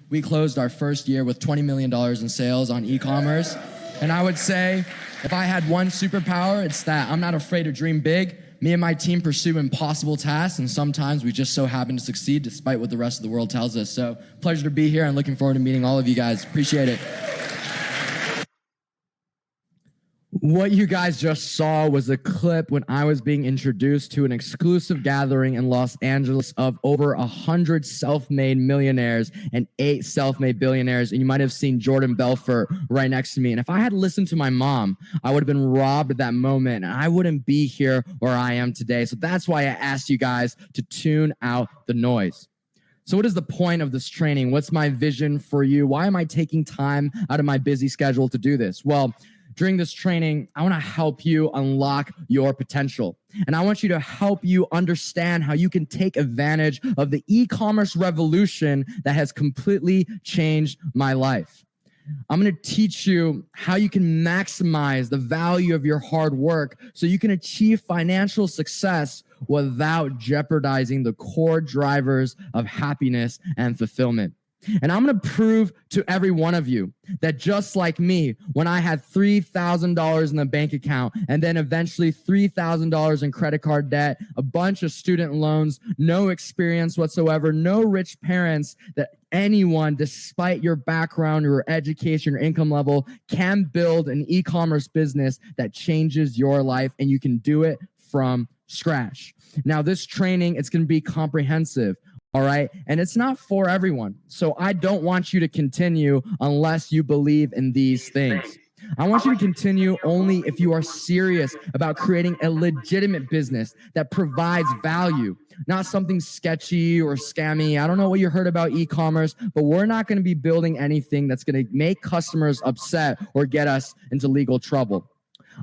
We closed our first year with $20 million in sales on e-commerce. And I would say, if I had one superpower, it's that I'm not afraid to dream big. Me and my team pursue impossible tasks, and sometimes we just so happen to succeed despite what the rest of the world tells us. So, pleasure to be here and looking forward to meeting all of you guys. Appreciate it. What you guys just saw was a clip when I was being introduced to an exclusive gathering in Los Angeles of over 100 self-made millionaires and 8 self-made billionaires. And you might have seen Jordan Belfort right next to me. And if I had listened to my mom, I would have been robbed at that moment and I wouldn't be here where I am today. So that's why I asked you guys to tune out the noise. So what is the point of this training? What's my vision for you? Why am I taking time out of my busy schedule to do this? Well, during this training, I want to help you unlock your potential. And I want you to help you understand how you can take advantage of the e-commerce revolution that has completely changed my life. I'm going to teach you how you can maximize the value of your hard work so you can achieve financial success without jeopardizing the core drivers of happiness and fulfillment. And I'm going to prove to every one of you that just like me, when I had $3,000 in the bank account and then eventually $3,000 in credit card debt, a bunch of student loans, no experience whatsoever, no rich parents, that anyone, despite your background, your education, your income level, can build an e-commerce business that changes your life, and you can do it from scratch. Now, this training, it's going to be comprehensive. All right. And it's not for everyone. So I don't want you to continue unless you believe in these things. I want you to continue only if you are serious about creating a legitimate business that provides value, not something sketchy or scammy. I don't know what you heard about e-commerce, but we're not going to be building anything that's going to make customers upset or get us into legal trouble.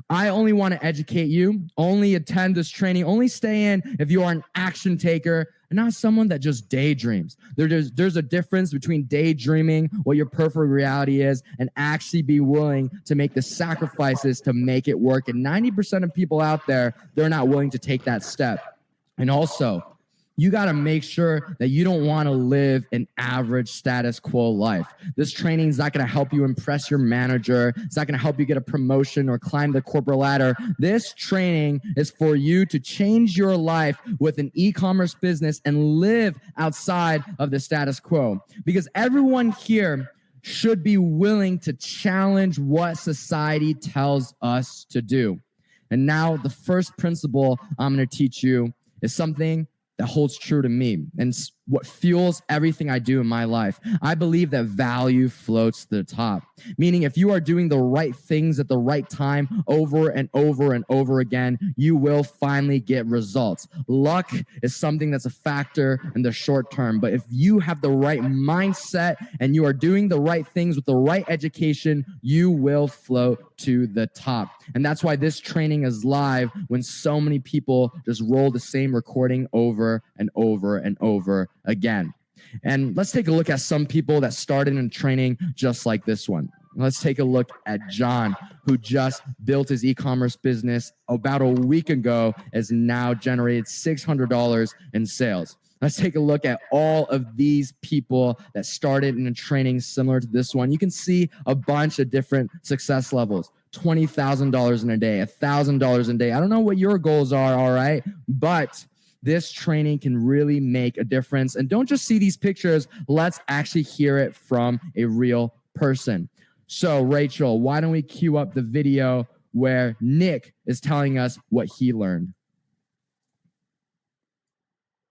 I only want to educate you, only attend this training, only stay in if you are an action taker and not someone that just daydreams. There's a difference between daydreaming what your perfect reality is and actually be willing to make the sacrifices to make it work. And 90% of people out there, they're not willing to take that step. And also, you got to make sure that you don't want to live an average status quo life. This training is not going to help you impress your manager. It's not going to help you get a promotion or climb the corporate ladder. This training is for you to change your life with an e-commerce business and live outside of the status quo. Because everyone here should be willing to challenge what society tells us to do. And now the first principle I'm going to teach you is something that holds true to me and what fuels everything I do in my life. I believe that value floats to the top, meaning if you are doing the right things at the right time over and over and over again, you will finally get results. Luck is something that's a factor in the short term, but if you have the right mindset and you are doing the right things with the right education, you will float to the top. And that's why this training is live when so many people just roll the same recording over and over and over again. And let's take a look at some people that started in training just like this one. Let's take a look at John, who just built his e-commerce business about a week ago, has now generated $600 in sales. Let's take a look at all of these people that started in a training similar to this one. You can see a bunch of different success levels. $20,000 in a day, $1,000 a day. I don't know what your goals are, all right? But this training can really make a difference. And don't just see these pictures. Let's actually hear it from a real person. So, Rachel, why don't we cue up the video where Nick is telling us what he learned?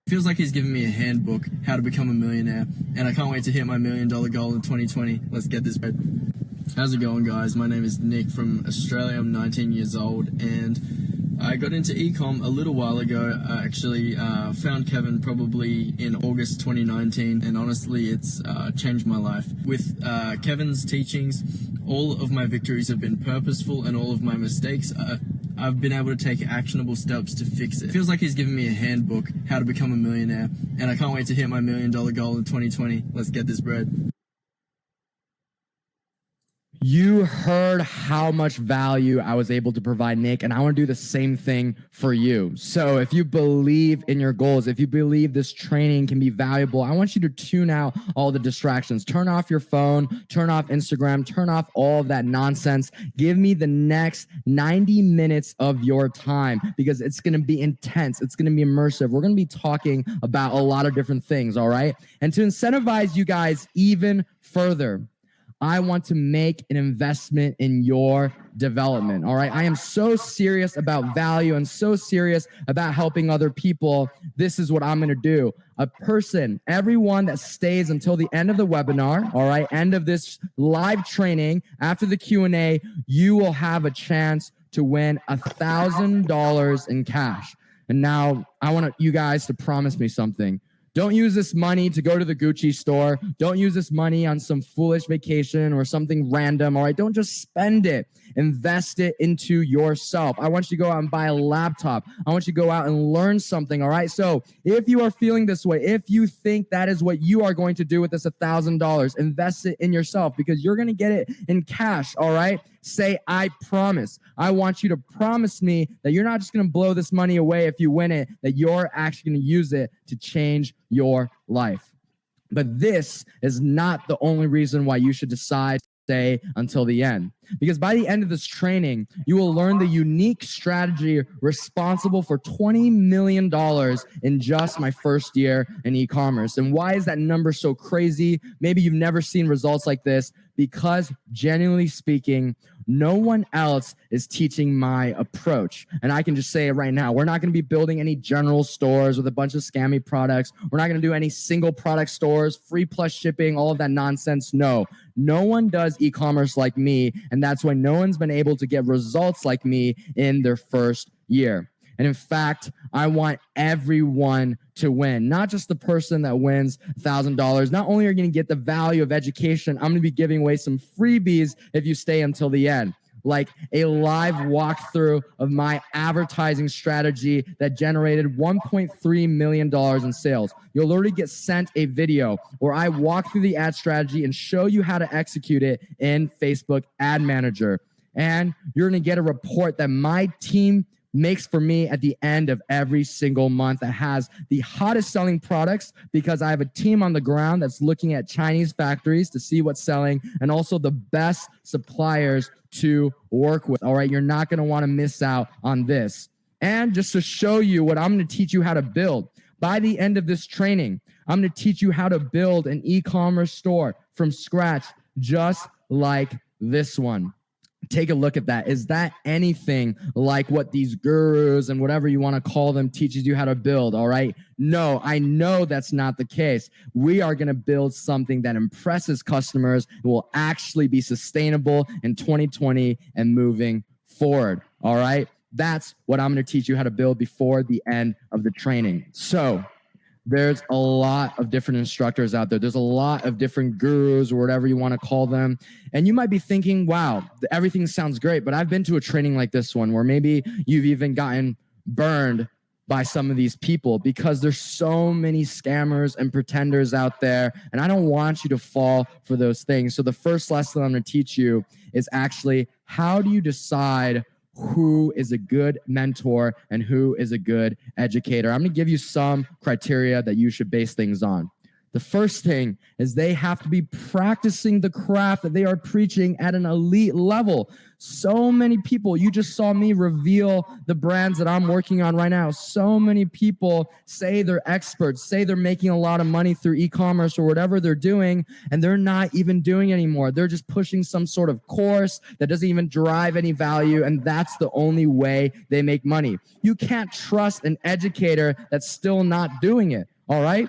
Feels like he's giving me a handbook, how to become a millionaire, and I can't wait to hit my $1 million goal in 2020. Let's get this bread. How's it going, guys? My name is Nick from Australia. I'm 19 years old, and I got into e-com a little while ago. I actually found Kevin probably in August 2019, and honestly, it's changed my life. With Kevin's teachings, all of my victories have been purposeful, and all of my mistakes I've been able to take actionable steps to fix it. Feels like he's giving me a handbook, how to become a millionaire, and I can't wait to hit my $1 million goal in 2020. Let's get this bread. You heard how much value I was able to provide, Nick, and I want to do the same thing for you. So if you believe in your goals, if you believe this training can be valuable, I want you to tune out all the distractions. Turn off your phone, turn off Instagram, turn off all of that nonsense. Give me the next 90 minutes of your time because it's going to be intense. It's going to be immersive. We're going to be talking about a lot of different things, all right? And to incentivize you guys even further, I want to make an investment in your development. All right. I am so serious about value and so serious about helping other people. This is what I'm going to do. Everyone that stays until the end of the webinar, all right, end of this live training, after the Q&A, you will have a chance to win $1,000 in cash. And now I want you guys to promise me something. Don't use this money to go to the Gucci store. Don't use this money on some foolish vacation or something random, all right? Don't just spend it. Invest it into yourself. I want you to go out and buy a laptop. I want you to go out and learn something, all right? So if you are feeling this way, if you think that is what you are going to do with this $1,000, invest it in yourself because you're going to get it in cash, all right? Say, I promise. I want you to promise me that you're not just going to blow this money away if you win it, that you're actually going to use it to change your life. But this is not the only reason why you should decide to stay until the end. Because by the end of this training, you will learn the unique strategy responsible for $20 million in just my first year in e-commerce. And why is that number so crazy? Maybe you've never seen results like this because, genuinely speaking, no one else is teaching my approach. And I can just say it right now. We're not going to be building any general stores with a bunch of scammy products. We're not going to do any single product stores, free plus shipping, all of that nonsense. No one does e-commerce like me. And that's why no one's been able to get results like me in their first year. And in fact, I want everyone to win, not just the person that wins $1,000. Not only are you going to get the value of education, I'm going to be giving away some freebies if you stay until the end, like a live walkthrough of my advertising strategy that generated $1.3 million in sales. You'll literally get sent a video where I walk through the ad strategy and show you how to execute it in Facebook Ad Manager. And you're going to get a report that my team makes for me at the end of every single month that has the hottest selling products because I have a team on the ground that's looking at Chinese factories to see what's selling and also the best suppliers to work with. All right, you're not going to want to miss out on this. And just to show you what I'm going to teach you how to build, by the end of this training, I'm going to teach you how to build an e-commerce store from scratch, just like this one. Take a look at that. Is that anything like what these gurus and whatever you want to call them teaches you how to build? All right. No, I know that's not the case. We are going to build something that impresses customers and will actually be sustainable in 2020 and moving forward. All right. That's what I'm going to teach you how to build before the end of the training. So there's a lot of different instructors out there. There's a lot of different gurus or whatever you want to call them. And you might be thinking, wow, everything sounds great. But I've been to a training like this one where maybe you've even gotten burned by some of these people because there's so many scammers and pretenders out there. And I don't want you to fall for those things. So the first lesson I'm going to teach you is actually how do you decide who is a good mentor and who is a good educator. I'm going to give you some criteria that you should base things on. The first thing is they have to be practicing the craft that they are preaching at an elite level. So many people, you just saw me reveal the brands that I'm working on right now. So many people say they're experts, say they're making a lot of money through e-commerce or whatever they're doing, and they're not even doing anymore. They're just pushing some sort of course that doesn't even drive any value, and that's the only way they make money. You can't trust an educator that's still not doing it, all right?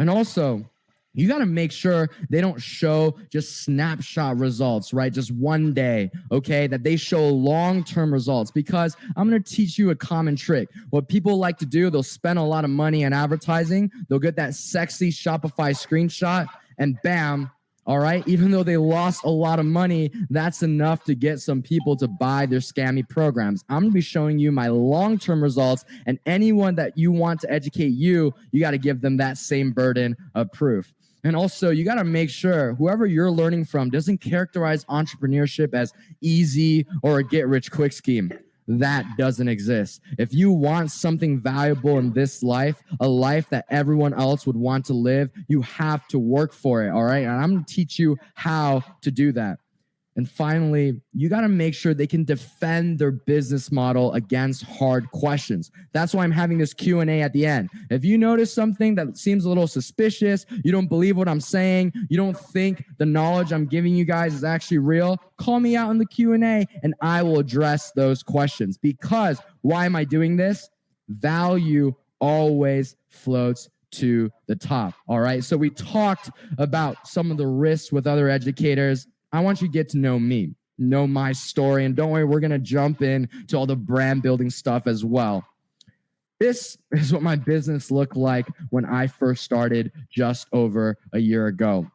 And also, you got to make sure they don't show just snapshot results, right? Just one day, okay? That they show long-term results because I'm going to teach you a common trick. What people like to do, they'll spend a lot of money on advertising. They'll get that sexy Shopify screenshot and bam, all right? Even though they lost a lot of money, that's enough to get some people to buy their scammy programs. I'm going to be showing you my long-term results, and anyone that you want to educate you got to give them that same burden of proof. And also, you got to make sure whoever you're learning from doesn't characterize entrepreneurship as easy or a get-rich-quick scheme. That doesn't exist. If you want something valuable in this life, a life that everyone else would want to live, you have to work for it, all right? And I'm going to teach you how to do that. And finally, you got to make sure they can defend their business model against hard questions. That's why I'm having this Q&A at the end. If you notice something that seems a little suspicious, you don't believe what I'm saying, you don't think the knowledge I'm giving you guys is actually real, call me out in the Q&A and I will address those questions. Because why am I doing this? Value always floats to the top. All right. So we talked about some of the risks with other educators. I want you to get to know me, know my story, and don't worry, we're going to jump in to all the brand building stuff as well. This is what my business looked like when I first started just over a year ago.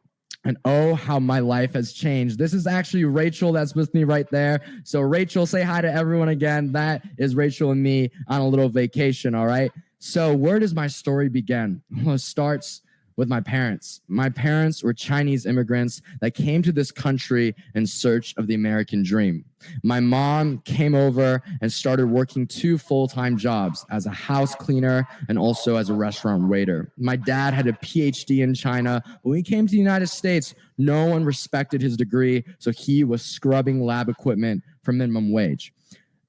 And oh, how my life has changed. This is actually Rachel that's with me right there. So Rachel, say hi to everyone again. That is Rachel and me on a little vacation, all right? So where does my story begin? Well, it starts with my parents. My parents were Chinese immigrants that came to this country in search of the American dream. My mom came over and started working 2 full-time jobs as a house cleaner and also as a restaurant waiter. My dad had a PhD in China. When he came to the United States, no one respected his degree, so he was scrubbing lab equipment for minimum wage.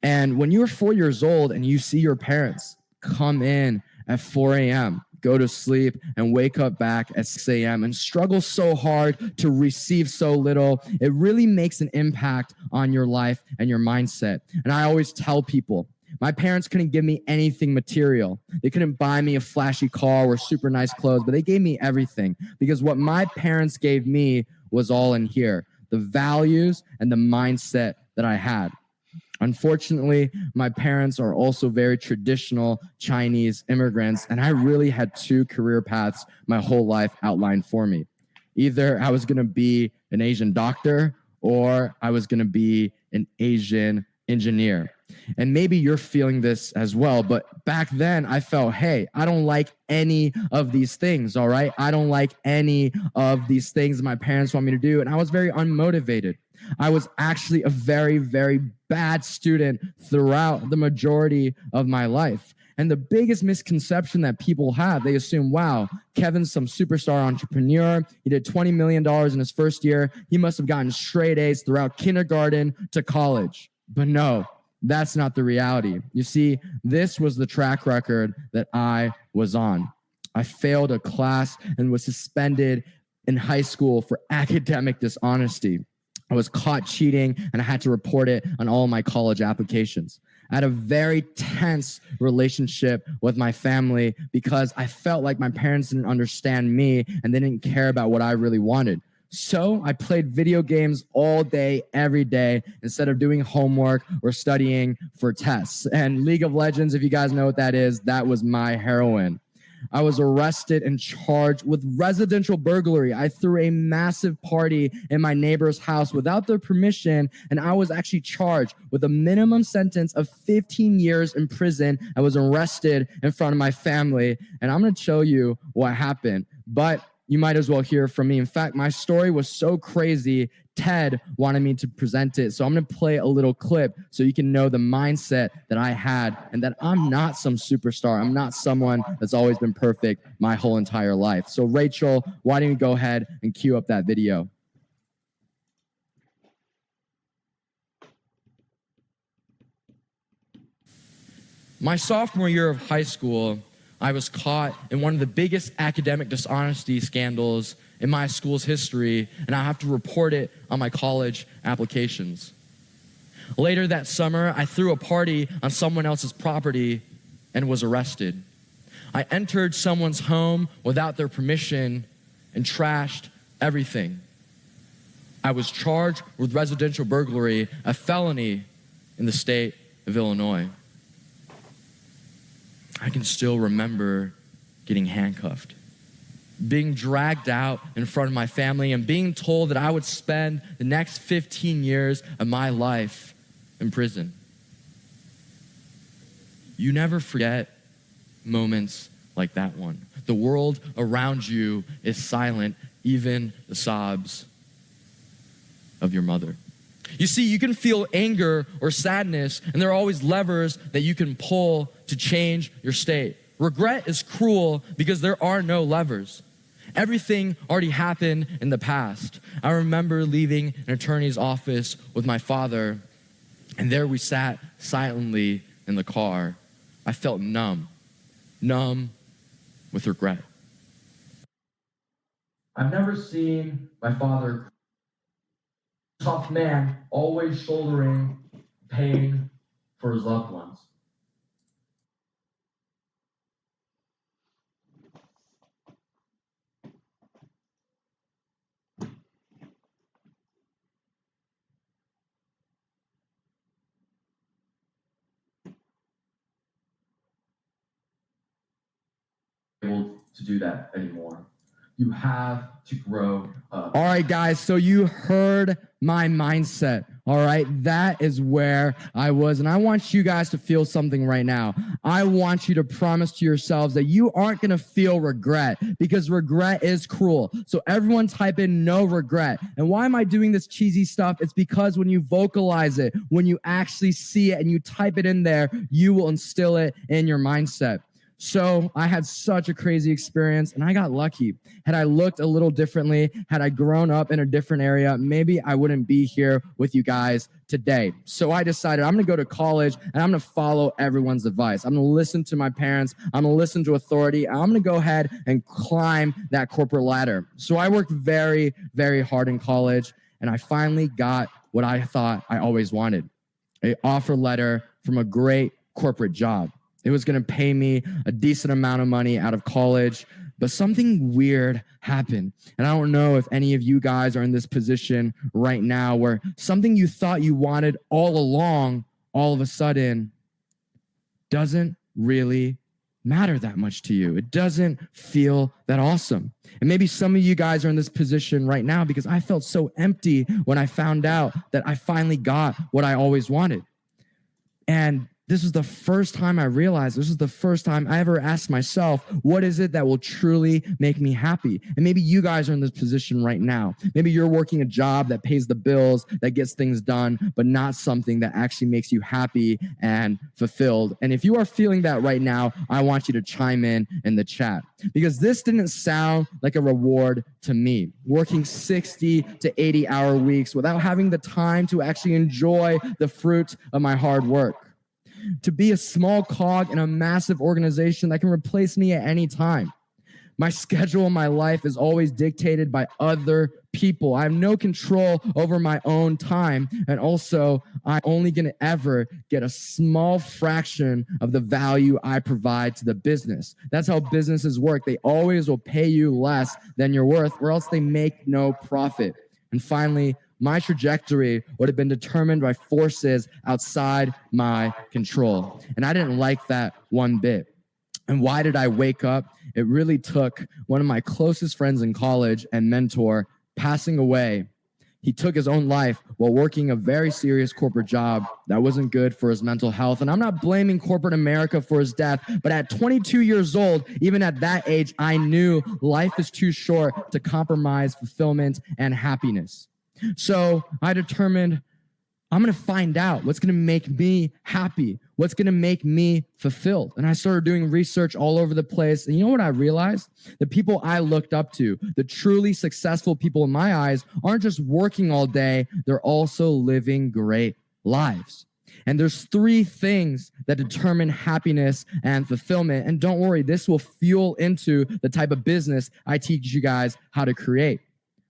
And when you're 4 years old and you see your parents come in at 4 a.m., go to sleep, and wake up back at 6 a.m. and struggle so hard to receive so little, it really makes an impact on your life and your mindset. And I always tell people, my parents couldn't give me anything material. They couldn't buy me a flashy car or super nice clothes, but they gave me everything because what my parents gave me was all in here, the values and the mindset that I had. Unfortunately, my parents are also very traditional Chinese immigrants, and I really had 2 career paths my whole life outlined for me. Either I was going to be an Asian doctor or I was going to be an Asian engineer. And maybe you're feeling this as well, but back then I felt, hey, I don't like any of these things, all right? I don't like any of these things my parents want me to do, and I was very unmotivated. I was actually a very, very bad student throughout the majority of my life. And the biggest misconception that people have, they assume, wow, Kevin's some superstar entrepreneur. He did $20 million in his first year. He must have gotten straight A's throughout kindergarten to college. But no, that's not the reality. You see, this was the track record that I was on. I failed a class and was suspended in high school for academic dishonesty. I was caught cheating and I had to report it on all my college applications. I had a very tense relationship with my family because I felt like my parents didn't understand me and they didn't care about what I really wanted. So I played video games all day, every day, instead of doing homework or studying for tests. And League of Legends, if you guys know what that is, that was my heroin. I was arrested and charged with residential burglary. I threw a massive party in my neighbor's house without their permission, and I was actually charged with a minimum sentence of 15 years in prison. I was arrested in front of my family, and I'm going to show you what happened. But you might as well hear from me. In fact, my story was so crazy, Ted wanted me to present it. So I'm going to play a little clip so you can know the mindset that I had and that I'm not some superstar. I'm not someone that's always been perfect my whole entire life. So Rachel, why don't you go ahead and cue up that video? My sophomore year of high school, I was caught in one of the biggest academic dishonesty scandals in my school's history, and I have to report it on my college applications. Later that summer, I threw a party on someone else's property and was arrested. I entered someone's home without their permission and trashed everything. I was charged with residential burglary, a felony in the state of Illinois. I can still remember getting handcuffed, being dragged out in front of my family and being told that I would spend the next 15 years of my life in prison. You never forget moments like that one. The world around you is silent, even the sobs of your mother. You see, you can feel anger or sadness, and there are always levers that you can pull to change your state. Regret is cruel because there are no levers. Everything already happened in the past. I remember leaving an attorney's office with my father, and there we sat silently in the car. I felt numb with regret. I've never seen my father, tough man, always shouldering pain for his loved ones. Able to do that anymore. You have to grow up. All right, guys, so you heard my mindset. All right, that is where I was. And I want you guys to feel something right now. I want you to promise to yourselves that you aren't going to feel regret, because regret is cruel. So everyone type in no regret. And why am I doing this cheesy stuff? It's because when you vocalize it, when you actually see it and you type it in there, you will instill it in your mindset. So I had such a crazy experience, and I got lucky. Had I looked a little differently, had I grown up in a different area, maybe I wouldn't be here with you guys today. So I decided I'm going to go to college, and I'm going to follow everyone's advice. I'm going to listen to my parents. I'm going to listen to authority. I'm going to go ahead and climb that corporate ladder. So I worked very, very hard in college, and I finally got what I thought I always wanted: an offer letter from a great corporate job. It was going to pay me a decent amount of money out of college, but something weird happened. And I don't know if any of you guys are in this position right now where something you thought you wanted all along, all of a sudden, doesn't really matter that much to you. It doesn't feel that awesome. And maybe some of you guys are in this position right now because I felt so empty when I found out that I finally got what I always wanted. And this was the first time I realized, this is the first time I ever asked myself, what is it that will truly make me happy? And maybe you guys are in this position right now. Maybe you're working a job that pays the bills, that gets things done, but not something that actually makes you happy and fulfilled. And if you are feeling that right now, I want you to chime in the chat, because this didn't sound like a reward to me. Working 60 to 80-hour weeks without having the time to actually enjoy the fruit of my hard work. To be a small cog in a massive organization that can replace me at any time. My schedule in my life is always dictated by other people. I have no control over my own time. And also, I'm only going to ever get a small fraction of the value I provide to the business. That's how businesses work. They always will pay you less than you're worth, or else they make no profit. And finally, my trajectory would have been determined by forces outside my control. And I didn't like that one bit. And why did I wake up? It really took one of my closest friends in college and mentor passing away. He took his own life while working a very serious corporate job that wasn't good for his mental health. And I'm not blaming corporate America for his death, but at 22 years old, even at that age, I knew life is too short to compromise fulfillment and happiness. So I determined I'm going to find out what's going to make me happy, what's going to make me fulfilled. And I started doing research all over the place. And you know what I realized? The people I looked up to, the truly successful people in my eyes, aren't just working all day, they're also living great lives. And there's three things that determine happiness and fulfillment. And don't worry, this will fuel into the type of business I teach you guys how to create.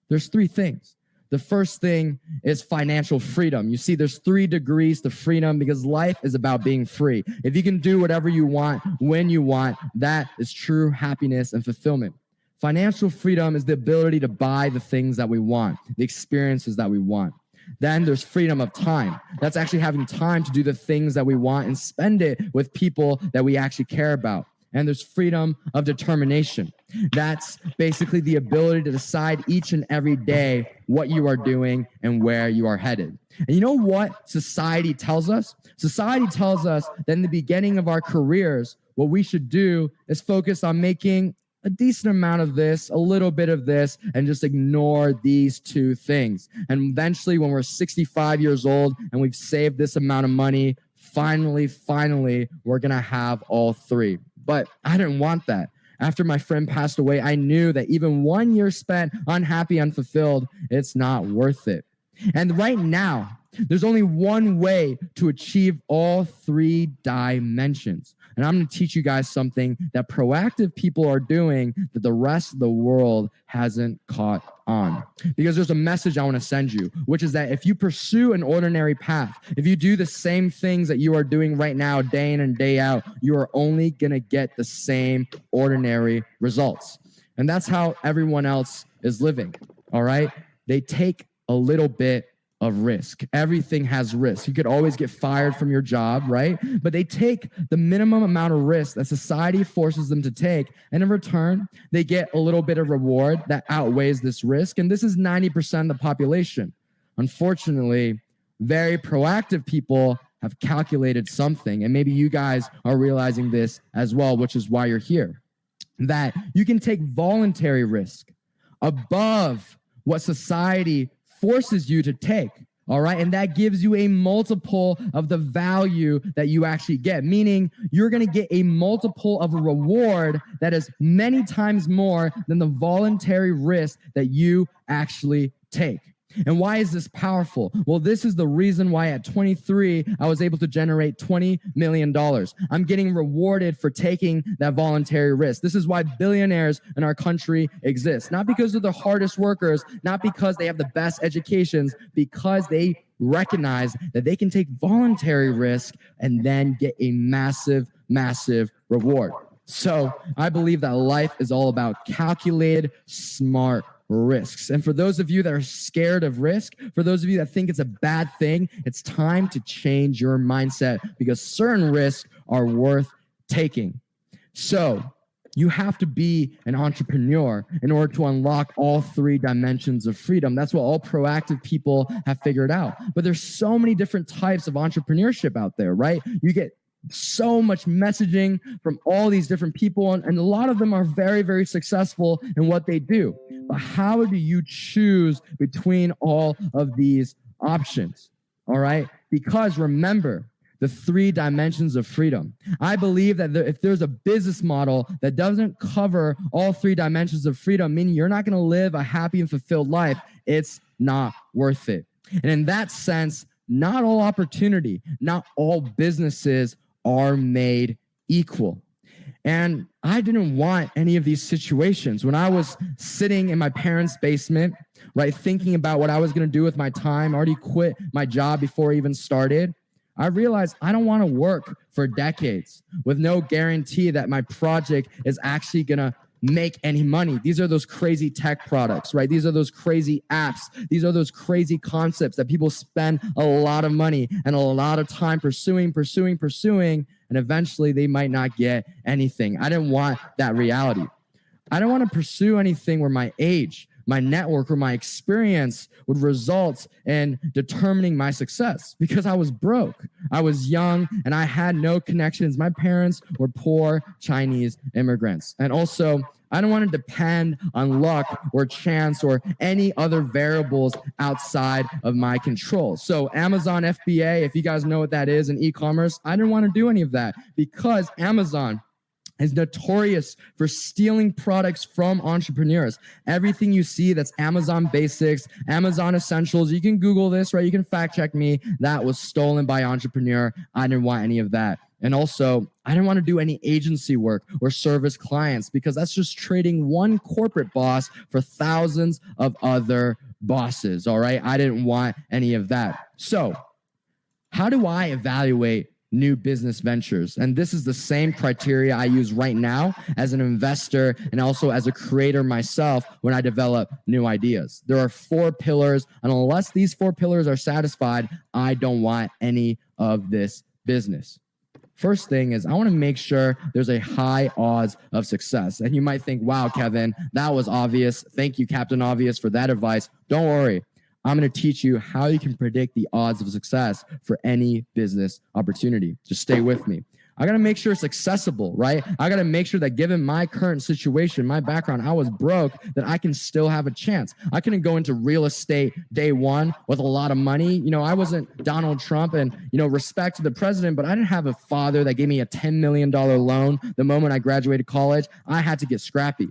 There's three things. The first thing is financial freedom. You see, there's 3 degrees to freedom because life is about being free. If you can do whatever you want, when you want, that is true happiness and fulfillment. Financial freedom is the ability to buy the things that we want, the experiences that we want. Then there's freedom of time. That's actually having time to do the things that we want and spend it with people that we actually care about. And there's freedom of determination. That's basically the ability to decide each and every day what you are doing and where you are headed. And you know what society tells us? Society tells us that in the beginning of our careers, what we should do is focus on making a decent amount of this, a little bit of this, and just ignore these two things. And eventually, when we're 65 years old and we've saved this amount of money, finally, we're going to have all three. But I didn't want that. After my friend passed away, I knew that even 1 year spent unhappy, unfulfilled, it's not worth it. And right now, there's only one way to achieve all three dimensions. And I'm going to teach you guys something that proactive people are doing that the rest of the world hasn't caught on. Because there's a message I want to send you, which is that if you pursue an ordinary path, if you do the same things that you are doing right now, day in and day out, you are only going to get the same ordinary results. And that's how everyone else is living. All right. They take a little bit of risk. Everything has risk. You could always get fired from your job, right? But they take the minimum amount of risk that society forces them to take. And in return, they get a little bit of reward that outweighs this risk. And this is 90% of the population. Unfortunately, very proactive people have calculated something. And maybe you guys are realizing this as well, which is why you're here. That you can take voluntary risk above what society forces you to take, all right? And that gives you a multiple of the value that you actually get, meaning you're going to get a multiple of a reward that is many times more than the voluntary risk that you actually take. And why is this powerful? Well, this is the reason why at 23, I was able to generate $20 million. I'm getting rewarded for taking that voluntary risk. This is why billionaires in our country exist. Not because they're the hardest workers, not because they have the best educations, because they recognize that they can take voluntary risk and then get a massive reward. So I believe that life is all about calculated, smart risks. And for those of you that are scared of risk, for those of you that think it's a bad thing, it's time to change your mindset because certain risks are worth taking. So you have to be an entrepreneur in order to unlock all three dimensions of freedom. That's what all proactive people have figured out. But there's so many different types of entrepreneurship out there, right? You get so much messaging from all these different people, and a lot of them are very successful in what they do. But how do you choose between all of these options? All right? Because remember, the three dimensions of freedom. I believe that if there's a business model that doesn't cover all three dimensions of freedom, meaning you're not going to live a happy and fulfilled life, it's not worth it. And in that sense, not all opportunity, not all businesses are made equal. And I didn't want any of these situations. When I was sitting in my parents' basement, right, thinking about what I was going to do with my time, I already quit my job before I even started, I realized I don't want to work for decades with no guarantee that my project is actually going to make any money. These are those crazy tech products, right? These are those crazy apps. These are those crazy concepts that people spend a lot of money and a lot of time pursuing, and eventually they might not get anything. I didn't want that reality. I don't want to pursue anything where my age, my network, or my experience would result in determining my success because I was broke. I was young and I had no connections. My parents were poor Chinese immigrants. And also, I don't want to depend on luck or chance or any other variables outside of my control. So Amazon FBA, if you guys know what that is in e-commerce, I didn't want to do any of that because Amazon is notorious for stealing products from entrepreneurs. Everything you see that's Amazon Basics, Amazon Essentials, you can Google this, right? You can fact check me. That was stolen by entrepreneur. I didn't want any of that. And also, I didn't want to do any agency work or service clients because that's just trading one corporate boss for thousands of other bosses, all right? I didn't want any of that. So how do I evaluate new business ventures? And this is the same criteria I use right now as an investor and also as a creator myself when I develop new ideas. There are 4 pillars, and unless these 4 pillars are satisfied, I don't want any of this business. First thing is I want to make sure there's a high odds of success. And you might think, wow, Kevin, that was obvious. Thank you, Captain Obvious, for that advice. Don't worry. I'm going to teach you how you can predict the odds of success for any business opportunity. Just stay with me. I got to make sure it's accessible, right? I got to make sure that given my current situation, my background, I was broke, that I can still have a chance. I couldn't go into real estate day one with a lot of money. I wasn't Donald Trump, and, respect to the president, but I didn't have a father that gave me a $10 million loan the moment I graduated college. I had to get scrappy.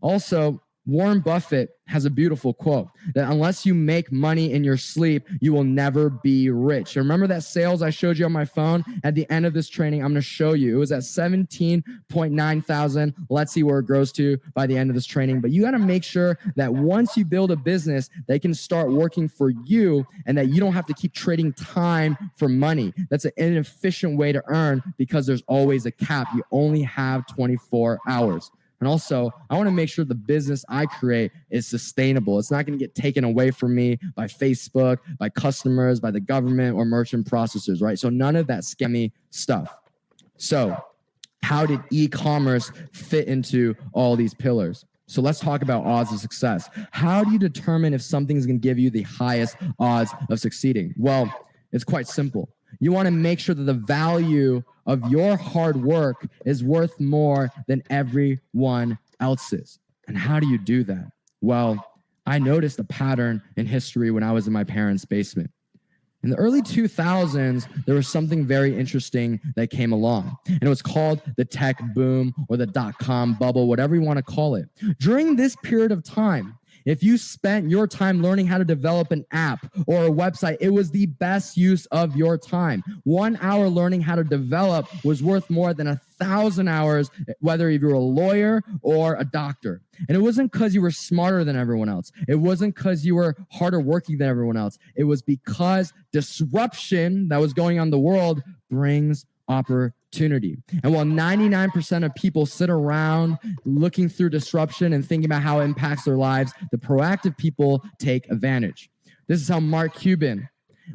Also, Warren Buffett has a beautiful quote that unless you make money in your sleep, you will never be rich. Remember that sales I showed you on my phone? At the end of this training, I'm going to show you. It was at 17.9 thousand. Let's see where it grows to by the end of this training. But you got to make sure that once you build a business, they can start working for you and that you don't have to keep trading time for money. That's an inefficient way to earn because there's always a cap. You only have 24 hours. And also, I want to make sure the business I create is sustainable. It's not going to get taken away from me by Facebook, by customers, by the government, or merchant processors, right? So none of that scammy stuff. So how did e-commerce fit into all these pillars? So let's talk about odds of success. How do you determine if something is going to give you the highest odds of succeeding? Well, it's quite simple. You want to make sure that the value of your hard work is worth more than everyone else's. And how do you do that? Well, I noticed a pattern in history when I was in my parents' basement. In the early 2000s, there was something very interesting that came along, and it was called the tech boom or the dot-com bubble, whatever you want to call it. During this period of time, if you spent your time learning how to develop an app or a website, it was the best use of your time. 1 hour learning how to develop was worth more than 1,000 hours, whether you were a lawyer or a doctor. And it wasn't because you were smarter than everyone else. It wasn't because you were harder working than everyone else. It was because disruption that was going on in the world brings opportunity. And while 99% of people sit around looking through disruption and thinking about how it impacts their lives, the proactive people take advantage. This is how Mark Cuban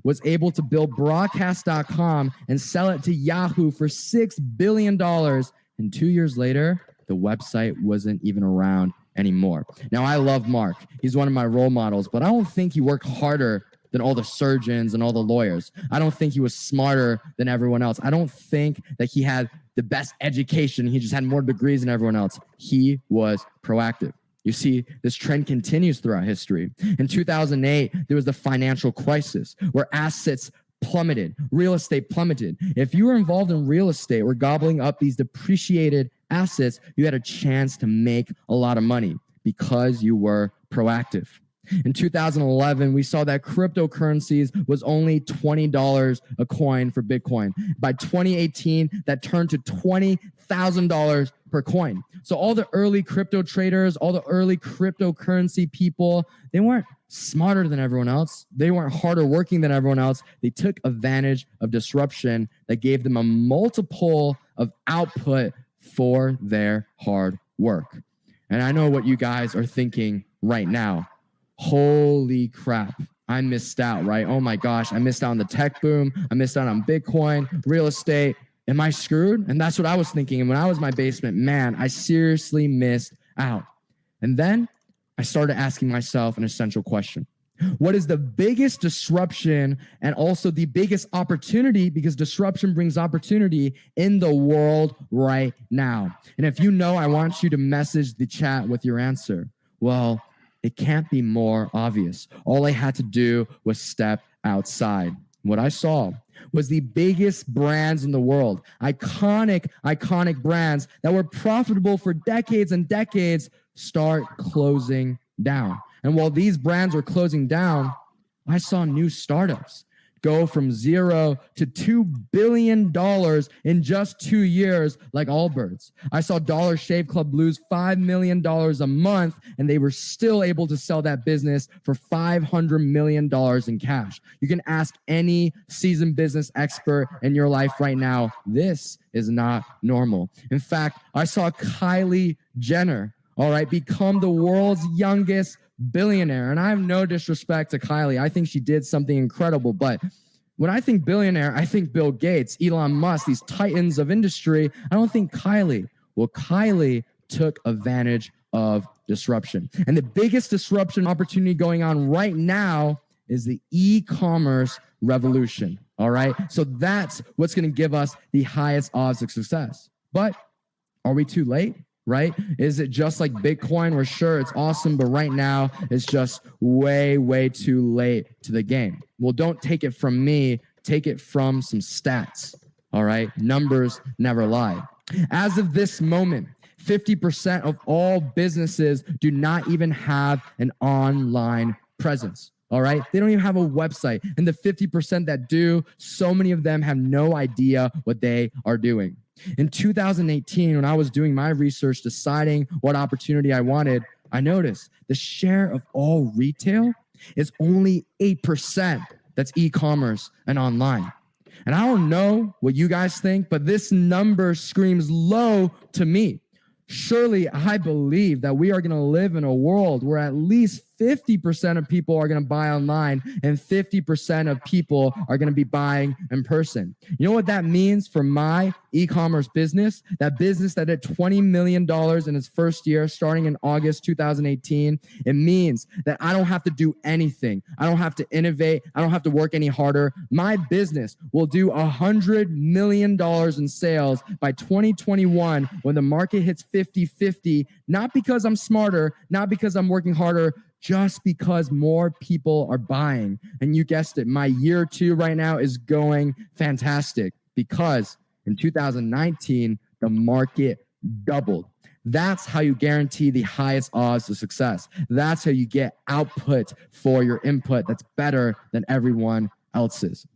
was able to build broadcast.com and sell it to Yahoo for $6 billion. And 2 years later, the website wasn't even around anymore. Now, I love Mark. He's one of my role models, but I don't think he worked harder than all the surgeons and all the lawyers. I don't think he was smarter than everyone else. I don't think that he had the best education. He just had more degrees than everyone else. He was proactive. You see, this trend continues throughout history. In 2008, there was the financial crisis where assets plummeted, real estate plummeted. If you were involved in real estate or gobbling up these depreciated assets, you had a chance to make a lot of money because you were proactive. In 2011, we saw that cryptocurrencies was only $20 a coin for Bitcoin. By 2018, that turned to $20,000 per coin. So all the early crypto traders, all the early cryptocurrency people, they weren't smarter than everyone else. They weren't harder working than everyone else. They took advantage of disruption that gave them a multiple of output for their hard work. And I know what you guys are thinking right now. Holy crap, I missed out, right? Oh my gosh, I missed out on the tech boom. I missed out on Bitcoin, real estate. Am I screwed? And that's what I was thinking. And when I was in my basement, man, I seriously missed out. And then I started asking myself an essential question. What is the biggest disruption and also the biggest opportunity, because disruption brings opportunity in the world right now? And if you know, I want you to message the chat with your answer. Well, it can't be more obvious. All I had to do was step outside. What I saw was the biggest brands in the world, iconic brands that were profitable for decades and decades, start closing down. And while these brands were closing down, I saw new startups go from 0 to $2 billion in just 2 years, like Allbirds. I saw Dollar Shave Club lose $5 million a month, and they were still able to sell that business for $500 million in cash. You can ask any seasoned business expert in your life right now. This is not normal. In fact, I saw Kylie Jenner, become the world's youngest billionaire. And I have no disrespect to Kylie. I think she did something incredible. But when I think billionaire, I think Bill Gates, Elon Musk, these titans of industry. I don't think Kylie. Well, Kylie took advantage of disruption. And the biggest disruption opportunity going on right now is the e-commerce revolution. All right. So that's what's going to give us the highest odds of success. But are we too late? Right? Is it just like Bitcoin? We're sure it's awesome, but right now it's just way, way too late to the game. Well, don't take it from me. Take it from some stats. All right. Numbers never lie. As of this moment, 50% of all businesses do not even have an online presence. All right. They don't even have a website. And the 50% that do, so many of them have no idea what they are doing. In 2018, when I was doing my research, deciding what opportunity I wanted, I noticed the share of all retail is only 8%. That's e-commerce and online. And I don't know what you guys think, but this number screams low to me. Surely I believe that we are going to live in a world where at least 50% of people are going to buy online and 50% of people are going to be buying in person. You know what that means for my e-commerce business? That business that did $20 million in its first year, starting in August 2018. It means that I don't have to do anything. I don't have to innovate. I don't have to work any harder. My business will do $100 million in sales by 2021 when the market hits 50-50, not because I'm smarter, not because I'm working harder, just because more people are buying. And you guessed it, my year 2 right now is going fantastic because in 2019, the market doubled. That's how you guarantee the highest odds of success. That's how you get output for your input that's better than everyone else's.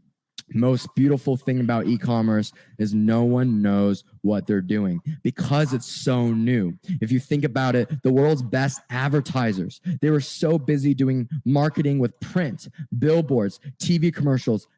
Most beautiful thing about e-commerce is no one knows what they're doing because it's so new. If you think about it, the world's best advertisers, they were so busy doing marketing with print, billboards, TV commercials,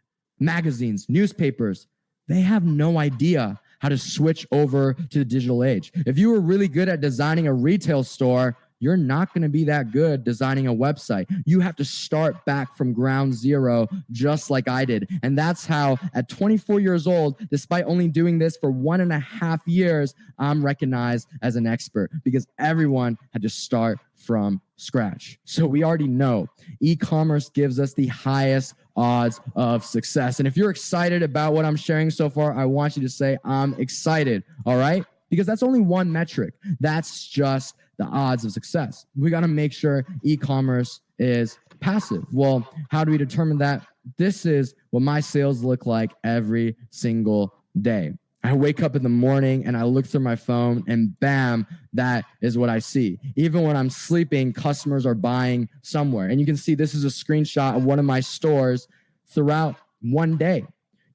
magazines, newspapers. They have no idea how to switch over to the digital age. If you were really good at designing a retail store, you're not going to be that good designing a website. You have to start back from ground zero, just like I did. And that's how at 24 years old, despite only doing this for 1.5 years, I'm recognized as an expert because everyone had to start from scratch. So we already know e-commerce gives us the highest odds of success. And if you're excited about what I'm sharing so far, I want you to say, I'm excited. All right? Because that's only one metric. That's just the odds of success. We got to make sure e-commerce is passive. Well, how do we determine that? This is what my sales look like every single day. I wake up in the morning and I look through my phone and bam, that is what I see. Even when I'm sleeping, customers are buying somewhere. And you can see this is a screenshot of one of my stores throughout one day.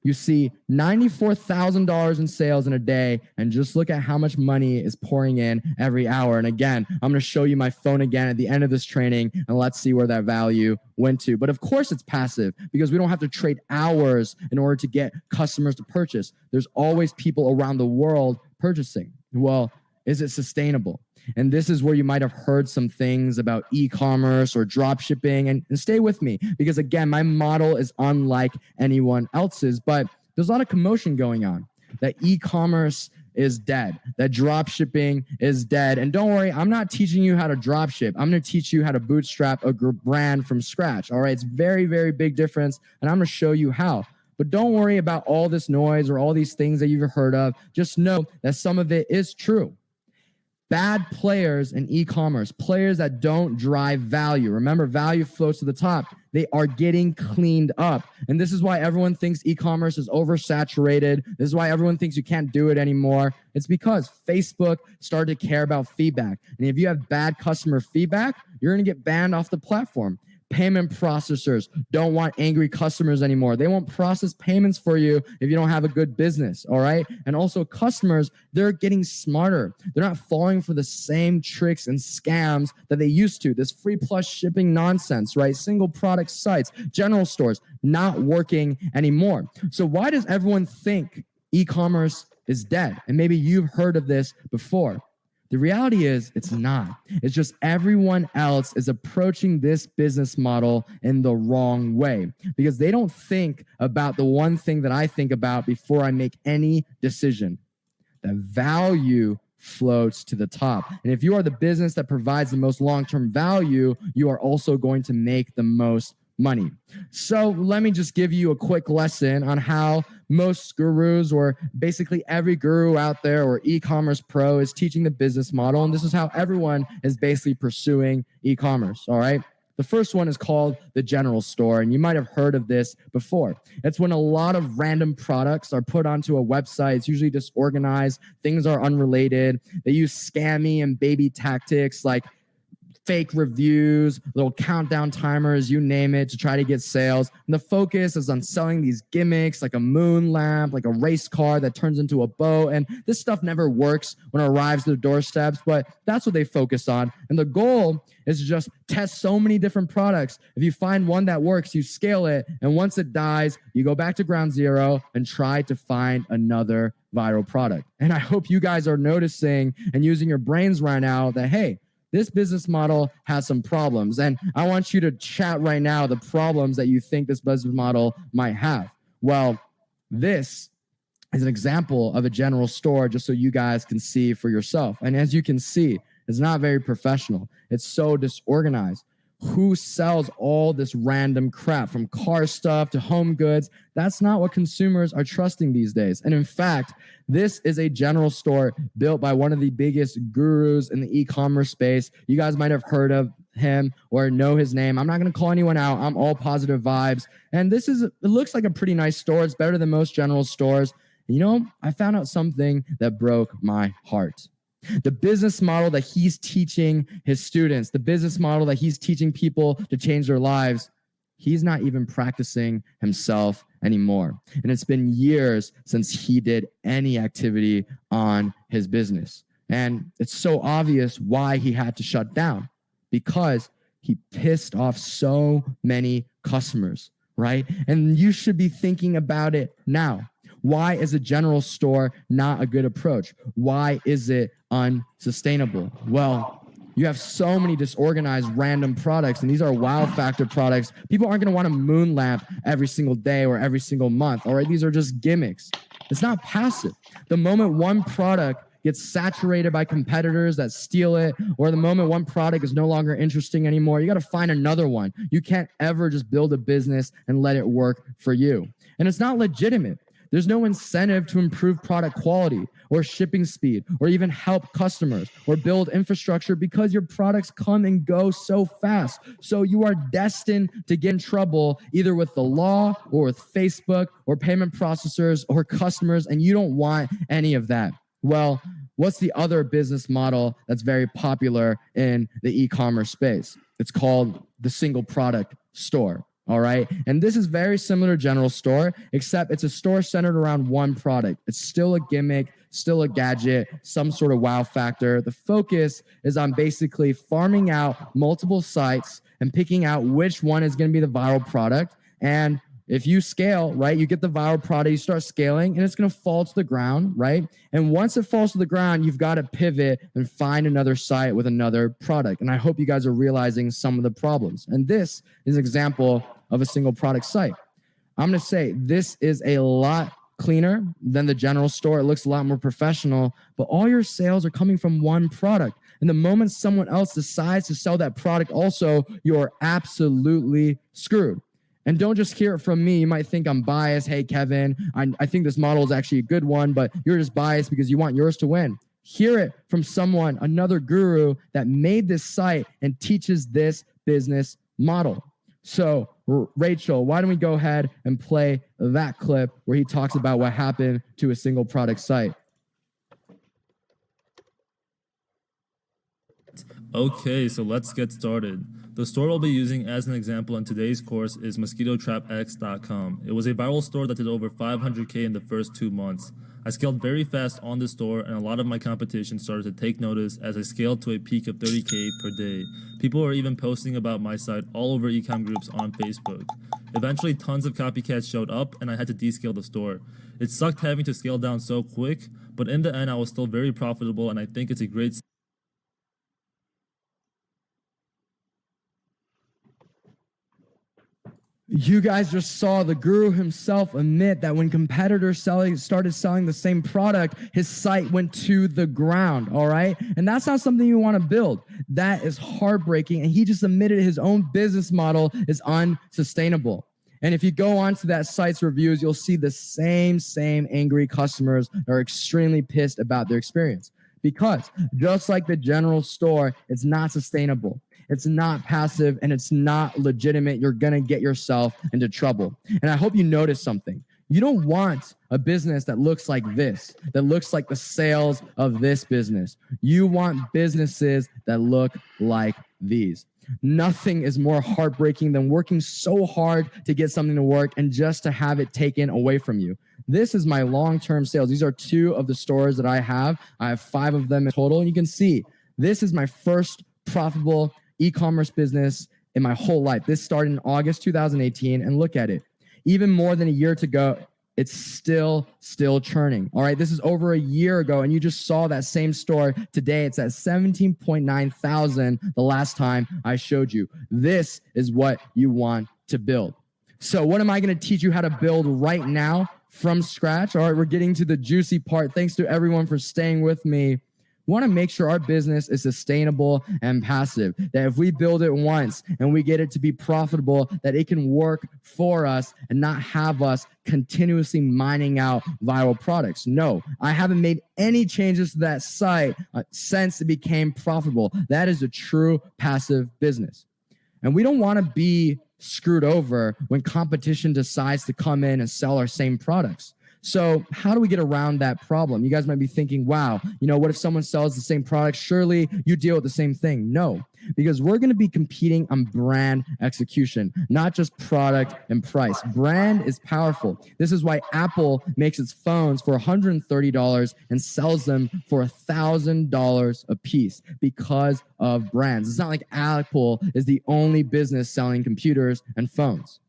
You see $94,000 in sales in a day, and just look at how much money is pouring in every hour. And again, I'm going to show you my phone again at the end of this training, and let's see where that value went to. But of course it's passive because we don't have to trade hours in order to get customers to purchase. There's always people around the world purchasing. Well, is it sustainable? And this is where you might have heard some things about e-commerce or drop shipping. And stay with me because, again, my model is unlike anyone else's. But there's a lot of commotion going on that e-commerce is dead, that drop shipping is dead. And don't worry, I'm not teaching you how to drop ship. I'm going to teach you how to bootstrap a brand from scratch. All right. It's very, very big difference. And I'm going to show you how. But don't worry about all this noise or all these things that you've heard of. Just know that some of it is true. Bad players in e-commerce, players that don't drive value. Remember, value floats to the top. They are getting cleaned up. And this is why everyone thinks e-commerce is oversaturated. This is why everyone thinks you can't do it anymore. It's because Facebook started to care about feedback. And if you have bad customer feedback, you're going to get banned off the platform. Payment processors don't want angry customers anymore. They won't process payments for you if you don't have a good business, all right? And also customers, they're getting smarter. They're not falling for the same tricks and scams that they used to. This free plus shipping nonsense, right? Single product sites, general stores, not working anymore. So why does everyone think e-commerce is dead? And maybe you've heard of this before. The reality is it's not. It's just everyone else is approaching this business model in the wrong way because they don't think about the one thing that I think about before I make any decision. The value floats to the top. And if you are the business that provides the most long-term value, you are also going to make the most money. So let me just give you a quick lesson on how most gurus, or basically every guru out there, or e-commerce pro, is teaching the business model. And this is how everyone is basically pursuing e-commerce. All right. The first one is called the general store, and you might have heard of this before. It's when a lot of random products are put onto a website. It's usually disorganized. Things are unrelated. They use scammy and baby tactics like fake reviews, little countdown timers, you name it, to try to get sales. And the focus is on selling these gimmicks like a moon lamp, like a race car that turns into a boat. And this stuff never works when it arrives to the doorsteps, but that's what they focus on. And the goal is to just test so many different products. If you find one that works, you scale it. And once it dies, you go back to ground zero and try to find another viral product. And I hope you guys are noticing and using your brains right now that, hey, this business model has some problems. And I want you to chat right now the problems that you think this business model might have. Well, this is an example of a general store, just so you guys can see for yourself. And as you can see, it's not very professional. It's so disorganized. Who sells all this random crap, from car stuff to home goods? That's not what consumers are trusting these days. And in fact, this is a general store built by one of the biggest gurus in the e-commerce space. You guys might have heard of him or know his name. I'm not going to call anyone out. I'm all positive vibes. And it looks like a pretty nice store. It's better than most general stores. And you know, I found out something that broke my heart. The business model that he's teaching his students, the business model that he's teaching people to change their lives, he's not even practicing himself anymore. And it's been years since he did any activity on his business. And it's so obvious why he had to shut down, because he pissed off so many customers, right? And you should be thinking about it now. Why is a general store not a good approach? Why is it unsustainable? Well, you have so many disorganized random products, and these are wow factor products. People aren't going to want a moon lamp every single day or every single month. All right, these are just gimmicks. It's not passive. The moment one product gets saturated by competitors that steal it, or the moment one product is no longer interesting anymore, you got to find another one. You can't ever just build a business and let it work for you. And it's not legitimate. There's no incentive to improve product quality or shipping speed or even help customers or build infrastructure, because your products come and go so fast. So you are destined to get in trouble either with the law or with Facebook or payment processors or customers, and you don't want any of that. Well, what's the other business model that's very popular in the e-commerce space? It's called the single product store. All right. And this is very similar to general store, except it's a store centered around one product. It's still a gimmick, still a gadget, some sort of wow factor. The focus is on basically farming out multiple sites and picking out which one is going to be the viral product. And if you scale, right, you get the viral product, you start scaling, and it's going to fall to the ground, right? And once it falls to the ground, you've got to pivot and find another site with another product. And I hope you guys are realizing some of the problems. And this is an example of a single product site. I'm going to say this is a lot cleaner than the general store. It looks a lot more professional, but all your sales are coming from one product. And the moment someone else decides to sell that product also, you're absolutely screwed. And don't just hear it from me. You might think I'm biased. Hey, Kevin, I think this model is actually a good one, but you're just biased because you want yours to win. Hear it from someone, another guru that made this site and teaches this business model. So, Rachel, why don't we go ahead and play that clip where he talks about what happened to a single product site. Okay, so let's get started. The store we'll be using as an example in today's course is MosquitoTrapX.com. It was a viral store that did over 500K in the first 2 months. I scaled very fast on this store, and a lot of my competition started to take notice as I scaled to a peak of 30K per day. People were even posting about my site all over ecom groups on Facebook. Eventually, tons of copycats showed up, and I had to descale the store. It sucked having to scale down so quick, but in the end, I was still very profitable, and I think it's a great You guys just saw the guru himself admit that when competitors started selling the same product, his site went to the ground, all right? And that's not something you want to build. That is heartbreaking. And he just admitted his own business model is unsustainable. And if you go onto that site's reviews, you'll see the same angry customers are extremely pissed about their experience. Because just like the general store, it's not sustainable. It's not passive and it's not legitimate. You're going to get yourself into trouble. And I hope you notice something. You don't want a business that looks like this, that looks like the sales of this business. You want businesses that look like these. Nothing is more heartbreaking than working so hard to get something to work and just to have it taken away from you. This is my long-term sales. These are 2 of the stores that I have. I have 5 of them in total. And you can see this is my first profitable e-commerce business in my whole life. This started in August 2018, and look at it. Even more than a year to go, it's still churning. All right, this is over a year ago, and you just saw that same store today. It's at 17.9 thousand the last time I showed you. This is what you want to build. So what am I going to teach you how to build right now from scratch? All right, we're getting to the juicy part. Thanks to everyone for staying with me. We want to make sure our business is sustainable and passive, that if we build it once and we get it to be profitable, that it can work for us and not have us continuously mining out viral products. No, I haven't made any changes to that site since it became profitable. That is a true passive business. And we don't want to be screwed over when competition decides to come in and sell our same products. So how do we get around that problem? You guys might be thinking, wow, what if someone sells the same product? Surely you deal with the same thing. No, because we're going to be competing on brand execution, not just product and price. Brand is powerful. This is why Apple makes its phones for $130 and sells them for $1,000 a piece because of brands. It's not like Apple is the only business selling computers and phones.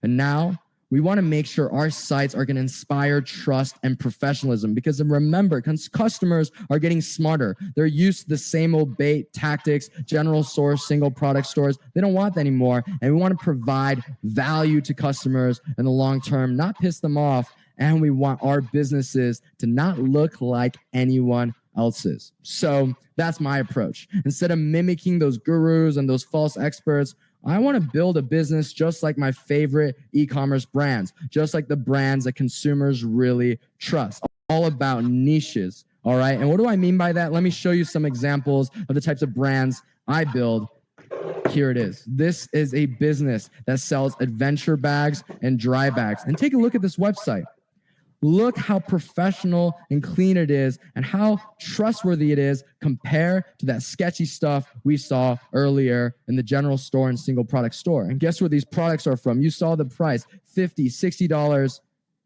And now, we want to make sure our sites are going to inspire trust and professionalism, because remember, customers are getting smarter. They're used to the same old bait tactics, general source, single product stores. They don't want that anymore. And we want to provide value to customers in the long term, not piss them off. And we want our businesses to not look like anyone else's. So that's my approach. Instead of mimicking those gurus and those false experts, I want to build a business just like my favorite e-commerce brands, just like the brands that consumers really trust. All about niches, all right? And what do I mean by that? Let me show you some examples of the types of brands I build. Here it is. This is a business that sells adventure bags and dry bags. And take a look at this website. Look how professional and clean it is and how trustworthy it is compared to that sketchy stuff we saw earlier in the general store and single product store. And guess where these products are from? You saw the price, $50, $60.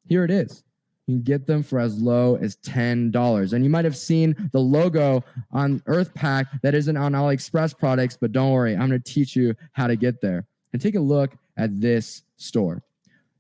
Here it is. You can get them for as low as $10. And you might have seen the logo on EarthPack that isn't on AliExpress products, but don't worry, I'm going to teach you how to get there. And take a look at this store.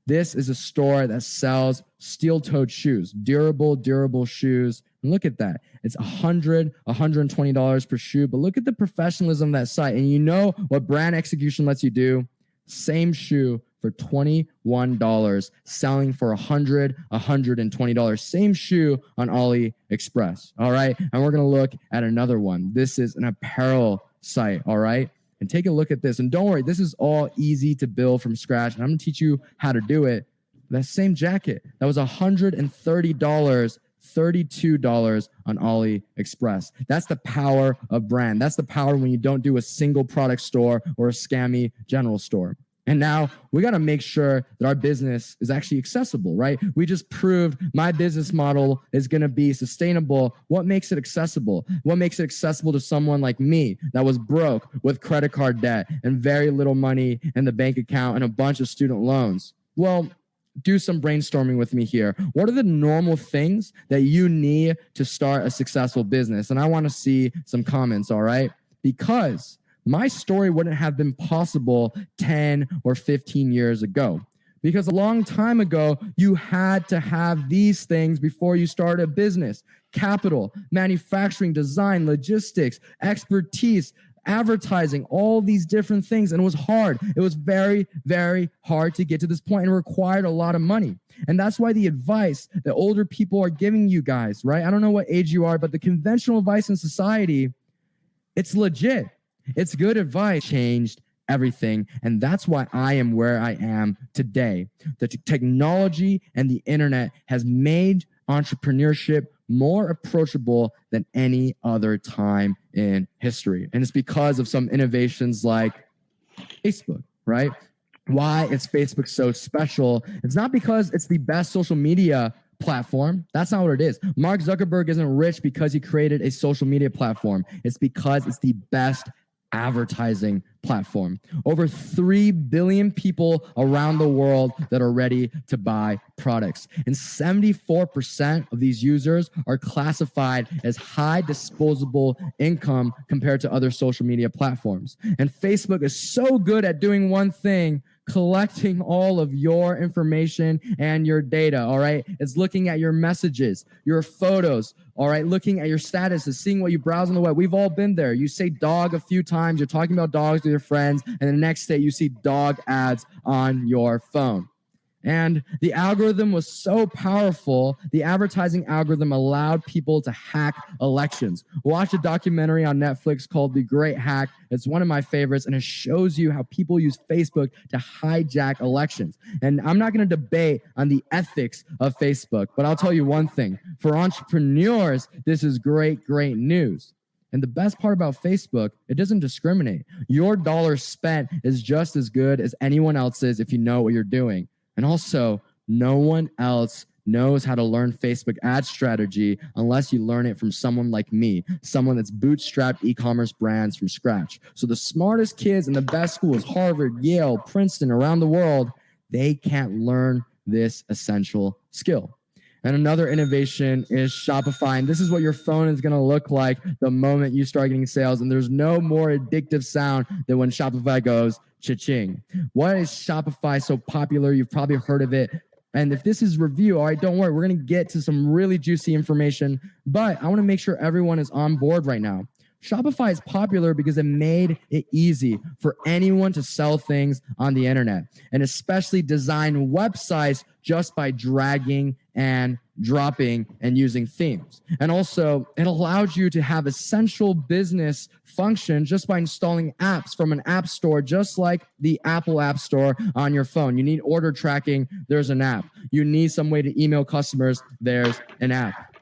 This is a store that sells steel-toed shoes, durable shoes. And look at that. It's $120 per shoe. But look at the professionalism of that site. And you know what brand execution lets you do? Same shoe for $21, selling for $120. Same shoe on AliExpress. All right. And we're going to look at another one. This is an apparel site. All right. And take a look at this. And don't worry, this is all easy to build from scratch. And I'm going to teach you how to do it. That same jacket, that was $130, $32 on AliExpress. That's the power of brand. That's the power when you don't do a single product store or a scammy general store. And now we got to make sure that our business is actually accessible, right? We just proved my business model is going to be sustainable. What makes it accessible? What makes it accessible to someone like me that was broke with credit card debt and very little money in the bank account and a bunch of student loans? Well, do some brainstorming with me here. What are the normal things that you need to start a successful business? And I want to see some comments, all right? Because my story wouldn't have been possible 10 or 15 years ago. Because a long time ago, you had to have these things before you start a business: capital, manufacturing, design, logistics, expertise, advertising, all these different things. And it was hard. It was very, very hard to get to this point and required a lot of money. And that's why the advice that older people are giving you guys, right? I don't know what age you are, but the conventional advice in society, it's legit. It's good advice. Changed everything. And that's why I am where I am today. The technology and the internet has made entrepreneurship more approachable than any other time in history. And it's because of some innovations like Facebook, right? Why is Facebook so special? It's not because it's the best social media platform. That's not what it is. Mark Zuckerberg isn't rich because he created a social media platform. It's because it's the best advertising platform. Over 3 billion people around the world that are ready to buy products. And 74% of these users are classified as high disposable income compared to other social media platforms. And Facebook is so good at doing one thing, collecting all of your information and your data, all right? It's looking at your messages, your photos, all right? Looking at your statuses, seeing what you browse on the web. We've all been there. You say dog a few times, you're talking about dogs with your friends, and the next day you see dog ads on your phone. And the algorithm was so powerful, the advertising algorithm allowed people to hack elections. Watch a documentary on Netflix called The Great Hack. It's one of my favorites, and it shows you how people use Facebook to hijack elections. And I'm not going to debate on the ethics of Facebook, but I'll tell you one thing. For entrepreneurs, this is great, great news. And the best part about Facebook, it doesn't discriminate. Your dollar spent is just as good as anyone else's if you know what you're doing. And also, no one else knows how to learn Facebook ad strategy unless you learn it from someone like me, someone that's bootstrapped e-commerce brands from scratch. So the smartest kids in the best schools, Harvard, Yale, Princeton, around the world, they can't learn this essential skill. And another innovation is Shopify. And this is what your phone is going to look like the moment you start getting sales. And there's no more addictive sound than when Shopify goes cha-ching. Why is Shopify so popular? You've probably heard of it. And if this is review, all right, don't worry. We're going to get to some really juicy information. But I want to make sure everyone is on board right now. Shopify is popular because it made it easy for anyone to sell things on the internet, and especially design websites just by dragging and dropping and using themes. And also, it allows you to have essential business function just by installing apps from an app store, just like the Apple App Store on your phone. You need order tracking, there's an app. You need some way to email customers, there's an app.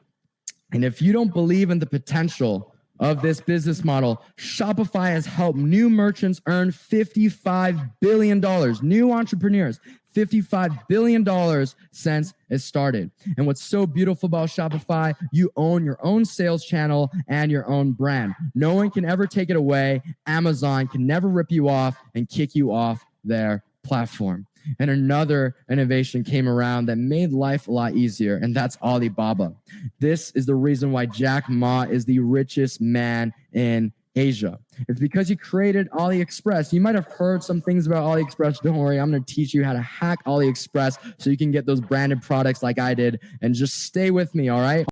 And if you don't believe in the potential of this business model, Shopify has helped new merchants earn $55 billion, new entrepreneurs, $55 billion since it started. And what's so beautiful about Shopify, you own your own sales channel and your own brand. No one can ever take it away. Amazon can never rip you off and kick you off their platform. And another innovation came around that made life a lot easier, and that's Alibaba. This is the reason why Jack Ma is the richest man in Asia. It's because he created AliExpress. You might have heard some things about AliExpress. Don't worry, I'm going to teach you how to hack AliExpress so you can get those branded products like I did, and just stay with me, all right?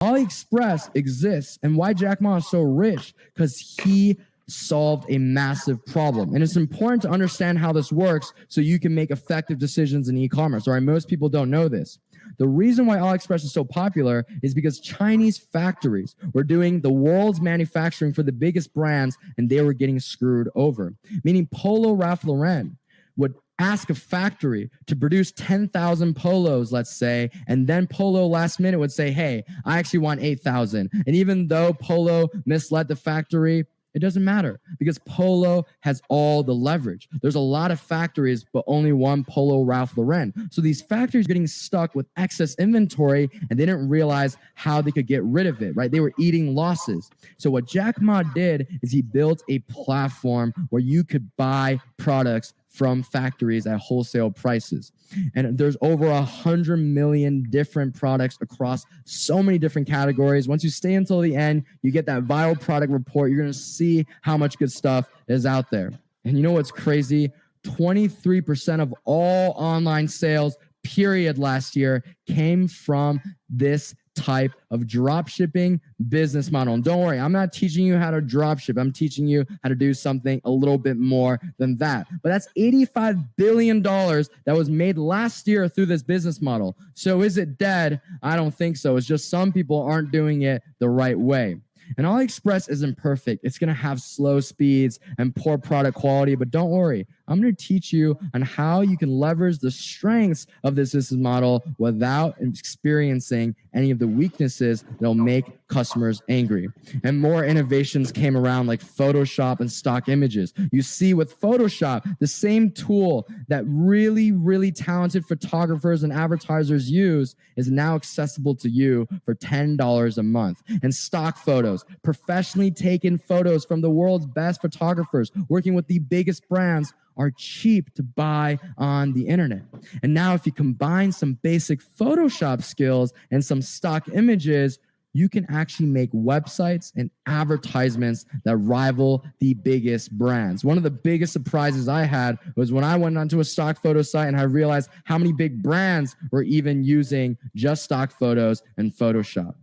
AliExpress exists, and why Jack Ma is so rich? Because he solved a massive problem. And it's important to understand how this works so you can make effective decisions in e-commerce. All right, most people don't know this. The reason why AliExpress is so popular is because Chinese factories were doing the world's manufacturing for the biggest brands, and they were getting screwed over. Meaning Polo Ralph Lauren would ask a factory to produce 10,000 polos, let's say, and then Polo last minute would say, hey, I actually want 8,000. And even though Polo misled the factory, it doesn't matter because Polo has all the leverage. There's a lot of factories, but only one Polo Ralph Lauren. So these factories are getting stuck with excess inventory, and they didn't realize how they could get rid of it, right? They were eating losses. So what Jack Ma did is he built a platform where you could buy products from factories at wholesale prices. And there's over 100 million different products across so many different categories. Once you stay until the end, you get that viral product report. You're going to see how much good stuff is out there. And you know what's crazy? 23% of all online sales, period, last year came from this type of drop shipping business model. And don't worry, I'm not teaching you how to drop ship. I'm teaching you how to do something a little bit more than that. But that's $85 billion that was made last year through this business model. So is it dead? I don't think so. It's just some people aren't doing it the right way. And AliExpress isn't perfect. It's going to have slow speeds and poor product quality, but don't worry. I'm going to teach you on how you can leverage the strengths of this business model without experiencing any of the weaknesses that'll make customers angry. And more innovations came around like Photoshop and stock images. You see with Photoshop, the same tool that really, really talented photographers and advertisers use is now accessible to you for $10 a month. And stock photos, professionally taken photos from the world's best photographers working with the biggest brands, are cheap to buy on the internet. And now if you combine some basic Photoshop skills and some stock images, you can actually make websites and advertisements that rival the biggest brands. One of the biggest surprises I had was when I went onto a stock photo site and I realized how many big brands were even using just stock photos and Photoshop.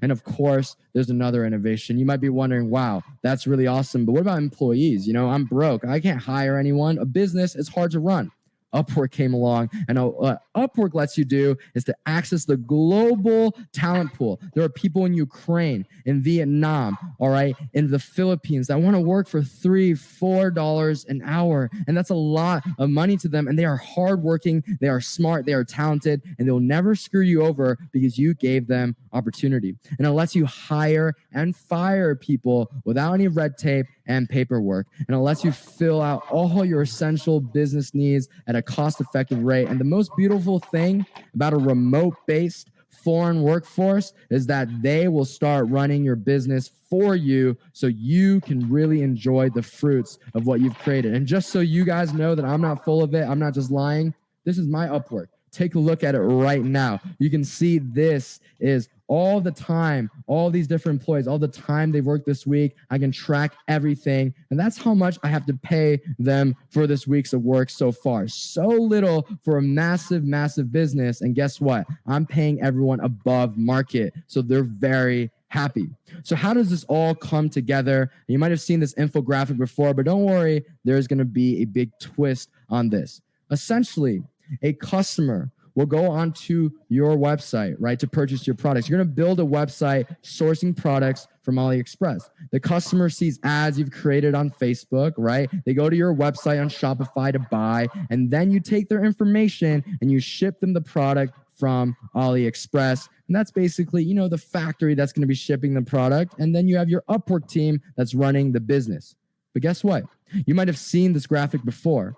And of course, there's another innovation. You might be wondering, wow, that's really awesome. But what about employees? You know, I'm broke. I can't hire anyone. A business is hard to run. Upwork came along, and what Upwork lets you do is to access the global talent pool. There are people in Ukraine, in Vietnam, all right, in the Philippines that want to work for $3, $4 an hour, and that's a lot of money to them. And they are hardworking, they are smart, they are talented, and they'll never screw you over because you gave them opportunity. And it lets you hire and fire people without any red tape and paperwork. And it lets you fill out all your essential business needs at a cost-effective rate. And the most beautiful thing about a remote-based foreign workforce is that they will start running your business for you so you can really enjoy the fruits of what you've created. And just so you guys know that I'm not full of it, I'm not just lying, this is my Upwork. Take a look at it right now. You can see this is all the time, all these different employees, all the time they've worked this week. I can track everything. And that's how much I have to pay them for this week's of work so far. So little for a massive, massive business. And guess what? I'm paying everyone above market. So they're very happy. So how does this all come together? You might have seen this infographic before, but don't worry, there's going to be a big twist on this. Essentially, a customer will go onto your website, right, to purchase your products. You're going to build a website sourcing products from AliExpress. The customer sees ads you've created on Facebook, right? They go to your website on Shopify to buy, and then you take their information and you ship them the product from AliExpress. And that's basically, you know, the factory that's going to be shipping the product. And then you have your Upwork team that's running the business. But guess what? You might have seen this graphic before.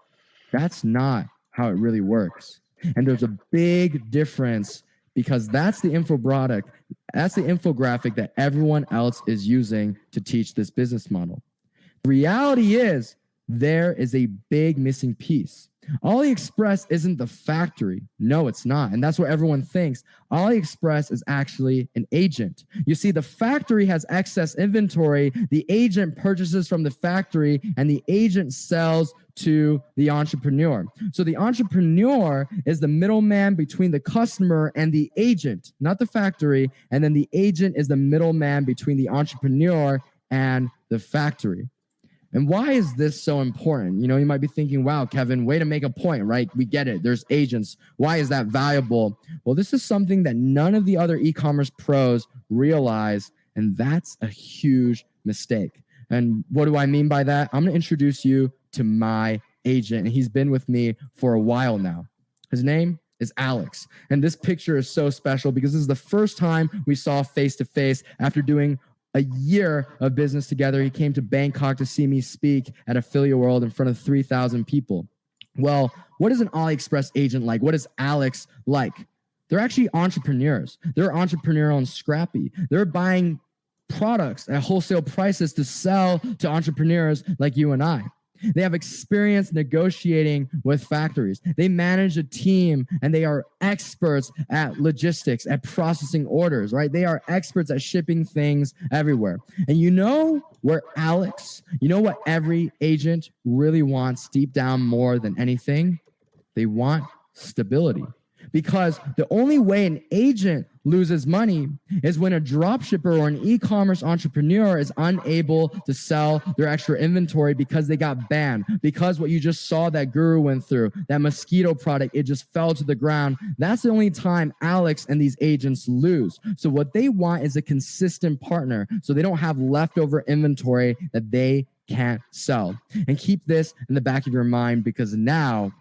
That's not how it really works. And there's a big difference because that's the infographic that everyone else is using to teach this business model. The reality is there is a big missing piece. AliExpress isn't the factory. No, it's not. And that's what everyone thinks. AliExpress is actually an agent. You see, the factory has excess inventory. The agent purchases from the factory and the agent sells to the entrepreneur. So the entrepreneur is the middleman between the customer and the agent, not the factory. And then the agent is the middleman between the entrepreneur and the factory. And why is this so important? You know, you might be thinking, wow, Kevin, way to make a point, right? We get it. There's agents. Why is that valuable? Well, this is something that none of the other e-commerce pros realize, and that's a huge mistake. And what do I mean by that? I'm going to introduce you to my agent, and he's been with me for a while now. His name is Alex. And this picture is so special because this is the first time we saw face-to-face after doing a year of business together. He came to Bangkok to see me speak at Affiliate World in front of 3,000 people. Well, what is an AliExpress agent like? What is Alex like? They're actually entrepreneurs. They're entrepreneurial and scrappy. They're buying products at wholesale prices to sell to entrepreneurs like you and I. They have experience negotiating with factories. They manage a team and they are experts at logistics, at processing orders, right? They are experts at shipping things everywhere. And you know where Alex, you know what every agent really wants deep down more than anything? They want stability. Because the only way an agent loses money is when a drop shipper or an e-commerce entrepreneur is unable to sell their extra inventory because they got banned, because what you just saw that guru went through, that mosquito product, it just fell to the ground. That's the only time Alex and these agents lose. So what they want is a consistent partner so they don't have leftover inventory that they can't sell. And keep this in the back of your mind, because now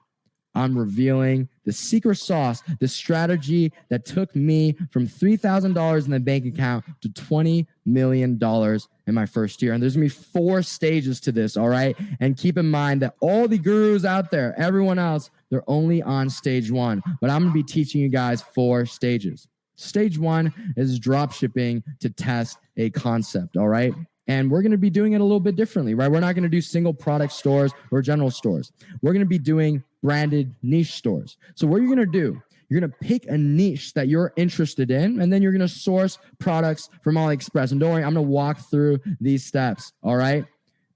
I'm revealing the secret sauce, the strategy that took me from $3,000 in the bank account to $20 million in my first year. And there's going to be 4 stages to this, all right? And keep in mind that all the gurus out there, everyone else, they're only on stage 1. But I'm going to be teaching you guys 4 stages. Stage 1 is drop shipping to test a concept, all right? And we're going to be doing it a little bit differently, right? We're not going to do single product stores or general stores. We're going to be doing branded niche stores. So what you're going to do, you're going to pick a niche that you're interested in, and then you're going to source products from AliExpress. And don't worry, I'm going to walk through these steps, all right?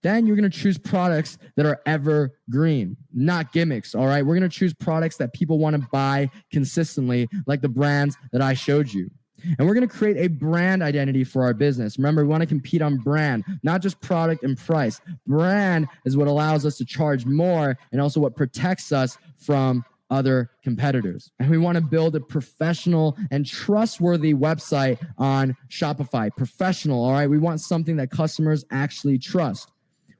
Then you're going to choose products that are evergreen, not gimmicks, all right? We're going to choose products that people want to buy consistently, like the brands that I showed you. And we're going to create a brand identity for our business. Remember, we want to compete on brand, not just product and price. Brand is what allows us to charge more and also what protects us from other competitors. And we want to build a professional and trustworthy website on Shopify. Professional, all right? We want something that customers actually trust.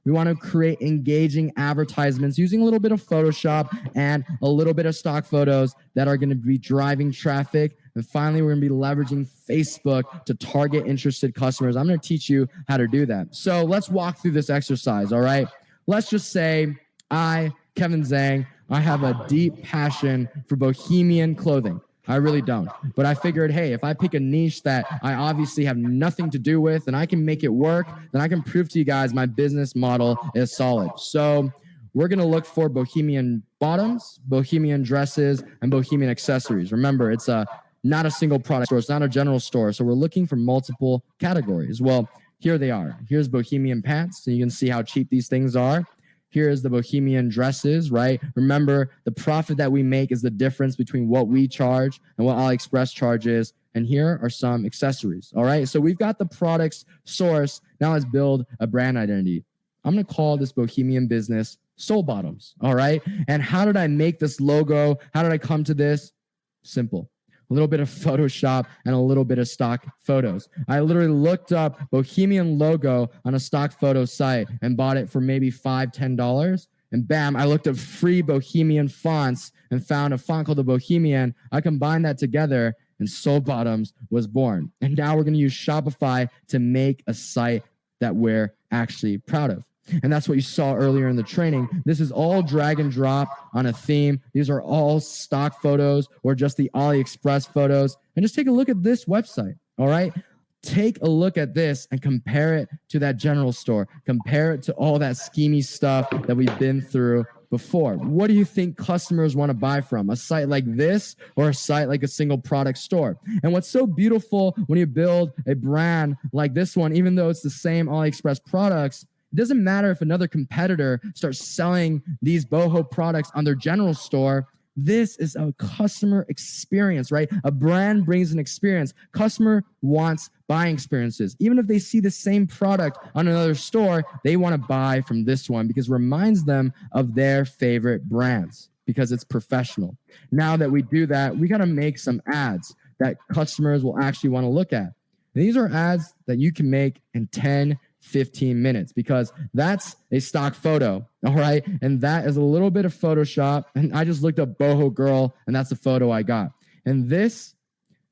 We want to create engaging advertisements using a little bit of Photoshop and a little bit of stock photos that are going to be driving traffic. And finally, we're going to be leveraging Facebook to target interested customers. I'm going to teach you how to do that. So let's walk through this exercise, all right? Let's just say I, Kevin Zhang, I have a deep passion for bohemian clothing. I really don't. But I figured, hey, if I pick a niche that I obviously have nothing to do with and I can make it work, then I can prove to you guys my business model is solid. So we're going to look for bohemian bottoms, bohemian dresses, and bohemian accessories. Remember, it's not a single product store. It's not a general store. So we're looking for multiple categories. Well, here they are. Here's bohemian pants. So you can see how cheap these things are. Here's the bohemian dresses, right? Remember, the profit that we make is the difference between what we charge and what AliExpress charges. And here are some accessories, all right? So we've got the products sourced. Now let's build a brand identity. I'm going to call this bohemian business Soul Bottoms, all right? And how did I make this logo? How did I come to this? Simple. A little bit of Photoshop and a little bit of stock photos. I literally looked up Bohemian logo on a stock photo site and bought it for maybe $5, $10. And bam, I looked up free Bohemian fonts and found a font called the Bohemian. I combined that together and Soul Bottoms was born. And now we're going to use Shopify to make a site that we're actually proud of. And that's what you saw earlier in the training. This is all drag and drop on a theme. These are all stock photos or just the AliExpress photos. And just take a look at this website, all right? Take a look at this and compare it to that general store. Compare it to all that schemy stuff that we've been through before. What do you think customers want to buy from? A site like this or a site like a single product store? And what's so beautiful when you build a brand like this one, even though it's the same AliExpress products, it doesn't matter if another competitor starts selling these boho products on their general store. This is a customer experience, right? A brand brings an experience. Customer wants buying experiences. Even if they see the same product on another store, they want to buy from this one because it reminds them of their favorite brands because it's professional. Now that we do that, we got to make some ads that customers will actually want to look at. And these are ads that you can make in 10, 15 minutes because that's a stock photo, all right? And that is a little bit of Photoshop. And I just looked up boho girl and that's the photo I got. And this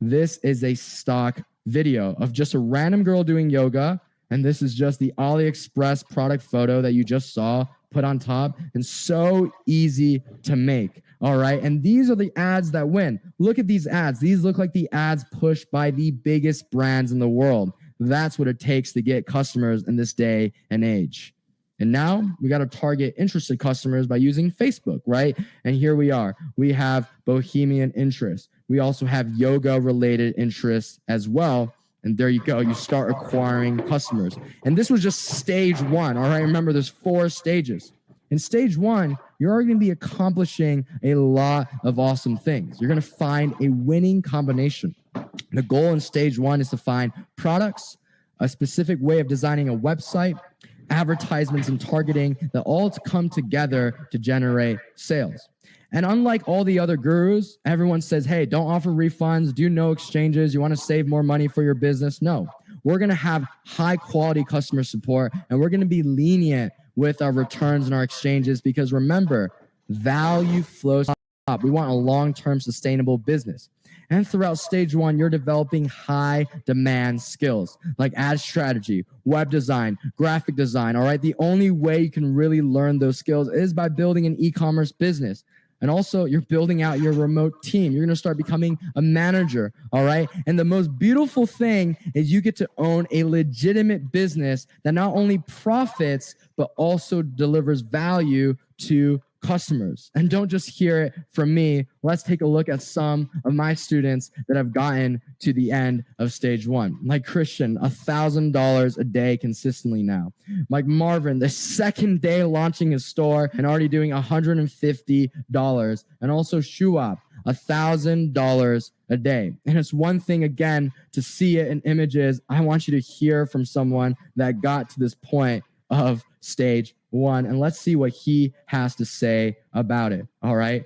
is a stock video of just a random girl doing yoga. And this is just the AliExpress product photo that you just saw put on top and so easy to make. All right. And these are the ads that win. Look at these ads. These look like the ads pushed by the biggest brands in the world. That's what it takes to get customers in this day and age. And now we got to target interested customers by using Facebook, right? And here we are. We have bohemian interests. We also have yoga related interests as well. And there you go. You start acquiring customers. And this was just stage 1. All right. Remember, there's 4 stages. In stage 1, you're already going to be accomplishing a lot of awesome things. You're going to find a winning combination. The goal in stage one is to find products, a specific way of designing a website, advertisements and targeting that all to come together to generate sales. And unlike all the other gurus, everyone says, hey, don't offer refunds, do no exchanges, you want to save more money for your business. No, we're going to have high quality customer support and we're going to be lenient with our returns and our exchanges because remember, value flows up. We want a long-term sustainable business. And throughout stage one, you're developing high demand skills like ad strategy, web design, graphic design. All right. The only way you can really learn those skills is by building an e-commerce business. And also you're building out your remote team. You're going to start becoming a manager. All right. And the most beautiful thing is you get to own a legitimate business that not only profits, but also delivers value to customers. And don't just hear it from me. Let's take a look at some of my students that have gotten to the end of stage one. Like Christian, $1,000 a day consistently now. Like Marvin, the second day launching his store and already doing $150. And also Shuab, $1,000 a day. And it's one thing, again, to see it in images. I want you to hear from someone that got to this point of stage one. And let's see what he has to say about it. All right.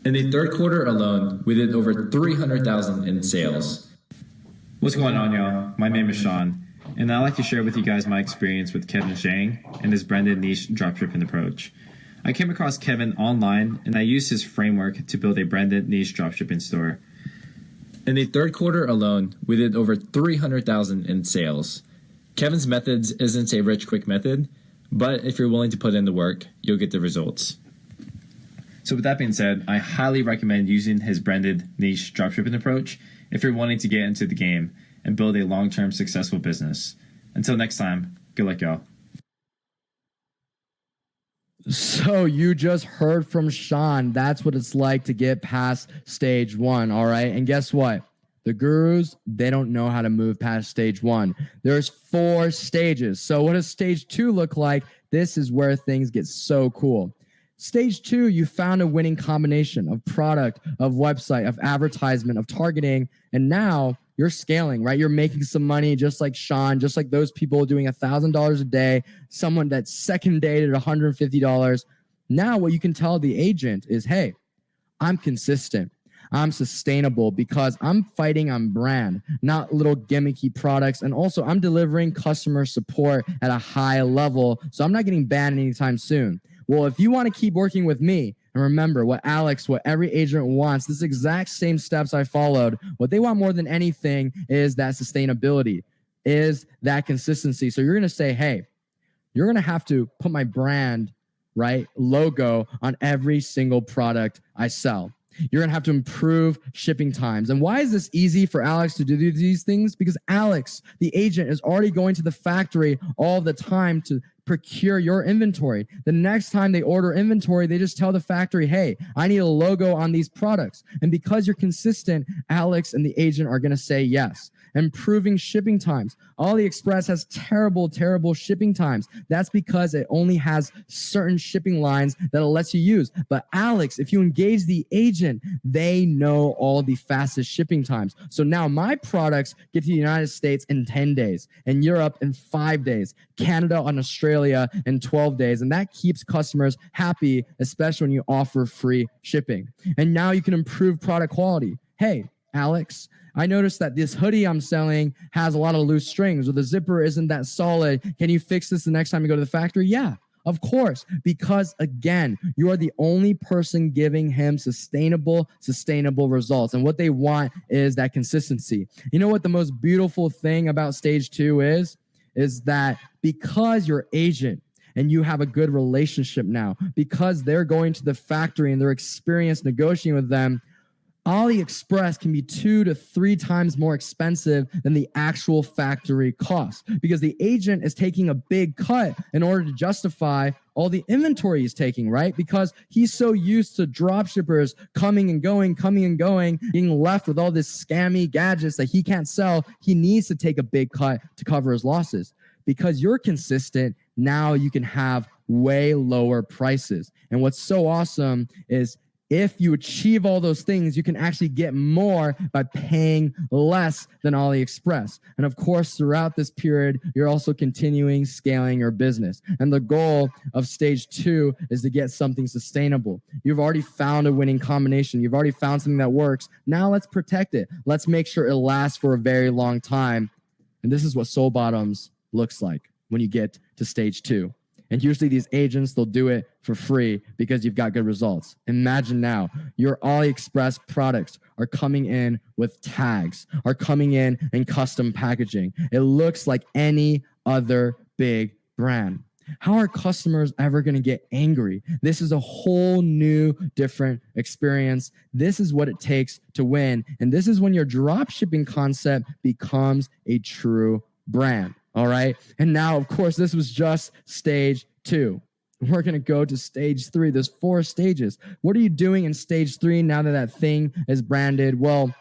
In the third quarter alone, we did over 300,000 in sales. What's going on, y'all? My name is Sean, and I'd like to share with you guys my experience with Kevin Zhang and his branded niche dropshipping approach. I came across Kevin online, and I used his framework to build a branded niche dropshipping store. In the third quarter alone, we did over 300,000 in sales. Kevin's methods isn't a rich, quick method, but if you're willing to put in the work, you'll get the results. So with that being said, I highly recommend using his branded niche dropshipping approach if you're wanting to get into the game and build a long-term successful business. Until next time, good luck, y'all. So you just heard from Sean. That's what it's like to get past stage one. All right. And guess what? The gurus, they don't know how to move past stage one. There's 4 stages. So what does stage 2 look like? This is where things get so cool. Stage 2, you found a winning combination of product, of website, of advertisement, of targeting, and now you're scaling, right? You're making some money just like Sean, just like those people doing $1,000 a day, someone that second day did $150. Now what you can tell the agent is, hey, I'm consistent. I'm sustainable because I'm fighting on brand, not little gimmicky products. And also I'm delivering customer support at a high level. So I'm not getting banned anytime soon. Well, if you want to keep working with me, and remember what every agent wants, this exact same steps I followed, what they want more than anything is that sustainability, is that consistency. So you're going to say, hey, you're going to have to put my brand, right, logo on every single product I sell. You're going to have to improve shipping times. And why is this easy for Alex to do these things? Because Alex, the agent, is already going to the factory all the time to procure your inventory. The next time they order inventory, they just tell the factory, hey, I need a logo on these products. And because you're consistent, Alex and the agent are going to say yes. Improving shipping times. AliExpress has terrible shipping times. That's because it only has certain shipping lines that it lets you use. But Alex, if you engage the agent, they know all the fastest shipping times. So now my products get to the United States in 10 days, in Europe in 5 days, Canada and Australia in 12 days. And that keeps customers happy, especially when you offer free shipping. And now you can improve product quality. Hey, Alex, I noticed that this hoodie I'm selling has a lot of loose strings, or the zipper isn't that solid. Can you fix this the next time you go to the factory? Yeah, of course. Because again, you are the only person giving him sustainable results. And what they want is that consistency. You know what the most beautiful thing about stage 2 is that because your agent and you have a good relationship now, because they're going to the factory and they're experienced negotiating with them, AliExpress can be 2 to 3 times more expensive than the actual factory cost because the agent is taking a big cut in order to justify all the inventory he's taking, right? Because he's so used to drop shippers coming and going, being left with all this scammy gadgets that he can't sell. He needs to take a big cut to cover his losses. Because you're consistent, now you can have way lower prices. And what's so awesome is if you achieve all those things, you can actually get more by paying less than AliExpress. And of course, throughout this period, you're also continuing scaling your business. And the goal of stage 2 is to get something sustainable. You've already found a winning combination. You've already found something that works. Now let's protect it. Let's make sure it lasts for a very long time. And this is what Soul Bottoms looks like when you get to stage 2. And usually these agents, they'll do it for free because you've got good results. Imagine now your AliExpress products are coming in with tags, are coming in custom packaging. It looks like any other big brand. How are customers ever going to get angry? This is a whole new, different experience. This is what it takes to win. And this is when your dropshipping concept becomes a true brand. All right. And now, of course, this was just stage 2. We're going to go to stage 3. There's 4 stages. What are you doing in stage 3 now that that thing is branded? Well,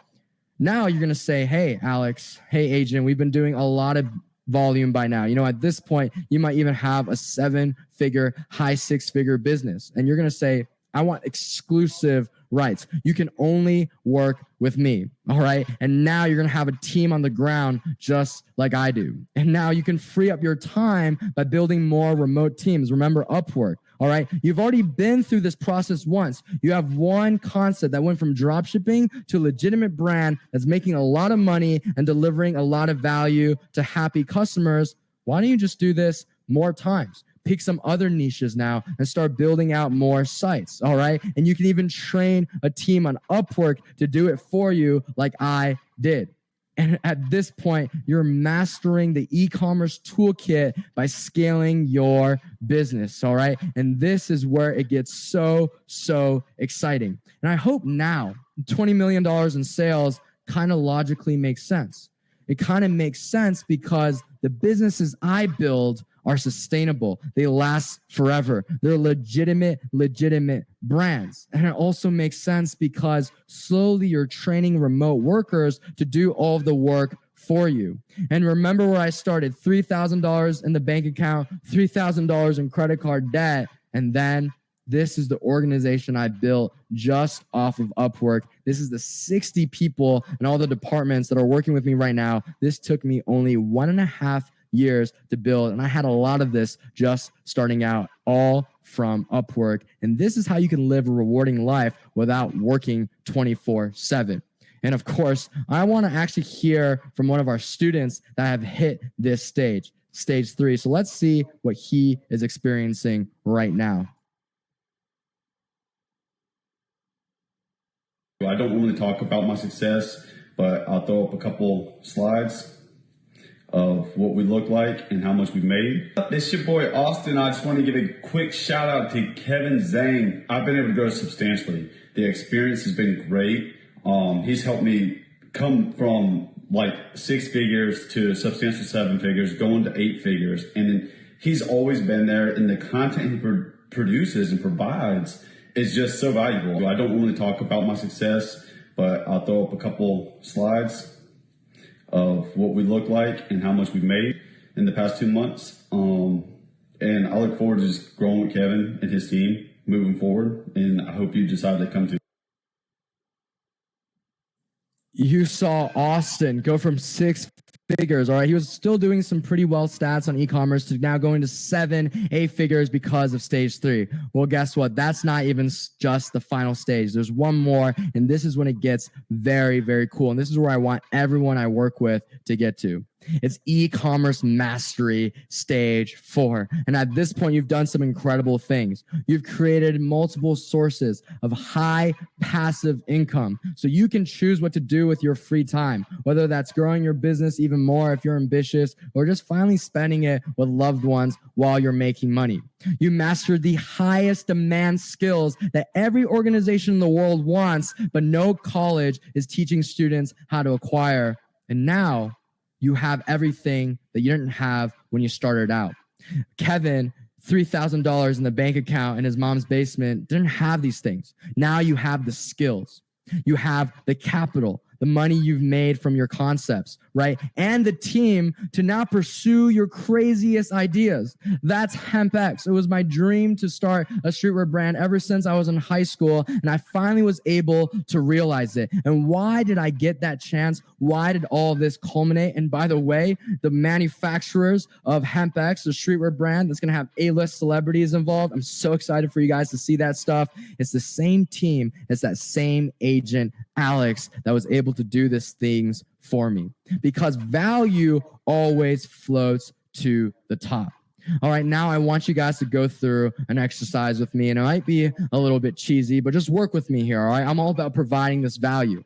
now you're going to say, hey, Alex, hey, agent, we've been doing a lot of volume by now. You know, at this point, you might even have a 7-figure, high 6-figure business. And you're going to say, I want exclusive rights. You can only work with me. All right. And now you're going to have a team on the ground just like I do. And now you can free up your time by building more remote teams. Remember Upwork. All right. You've already been through this process once. You have one concept that went from dropshipping to a legitimate brand that's making a lot of money and delivering a lot of value to happy customers. Why don't you just do this more times? Pick some other niches now and start building out more sites. All right. And you can even train a team on Upwork to do it for you like I did. And at this point, you're mastering the e-commerce toolkit by scaling your business. All right. And this is where it gets so exciting. And I hope now $20 million in sales kind of logically makes sense. It kind of makes sense because the businesses I build are sustainable. They last forever. They're legitimate brands. And it also makes sense because slowly you're training remote workers to do all of the work for you. And remember where I started, $3,000 in the bank account, $3,000 in credit card debt. And then this is the organization I built just off of Upwork. This is the 60 people and all the departments that are working with me right now. This took me only 1.5 years to build. And I had a lot of this just starting out, all from Upwork. And this is how you can live a rewarding life without working 24/7. And of course, I want to actually hear from one of our students that have hit this stage 3. So let's see what he is experiencing right now. I don't really talk about my success, but I'll throw up a couple slides of what we look like and how much we made. This is your boy Austin. I just want to give a quick shout out to Kevin Zhang. I've been able to grow substantially. The experience has been great. He's helped me come from like 6 figures to substantial 7 figures, going to 8 figures. And then he's always been there, and the content he produces and provides is just so valuable. I don't really talk about my success, but I'll throw up a couple slides of what we look like and how much we've made in the past 2 months. And I look forward to just growing with Kevin and his team moving forward. And I hope you decide to come to. You saw Austin go from 6 figures. All right. He was still doing some pretty well stats on e-commerce to now going to 7, 8 figures because of stage 3. Well, guess what? That's not even just the final stage. There's one more. And this is when it gets very cool. And this is where I want everyone I work with to get to. It's e-commerce mastery stage 4. And at this point, you've done some incredible things. You've created multiple sources of high passive income. So you can choose what to do with your free time, whether that's growing your business even more if you're ambitious, or just finally spending it with loved ones while you're making money. You mastered the highest demand skills that every organization in the world wants, but no college is teaching students how to acquire. And now you have everything that you didn't have when you started out. Kevin, $3,000 in the bank account in his mom's basement, didn't have these things. Now you have the skills. You have the capital, the money you've made from your concepts, right? And the team to now pursue your craziest ideas. That's HempX. It was my dream to start a streetwear brand ever since I was in high school, and I finally was able to realize it. And why did I get that chance? Why did all of this culminate? And by the way, the manufacturers of HempX, the streetwear brand that's going to have A-list celebrities involved, I'm so excited for you guys to see that stuff. It's the same team, it's that same agent, Alex, that was able to do these things for me, because value always floats to the top. All right, now I want you guys to go through an exercise with me, and it might be a little bit cheesy, but just work with me here, all right? I'm all about providing this value.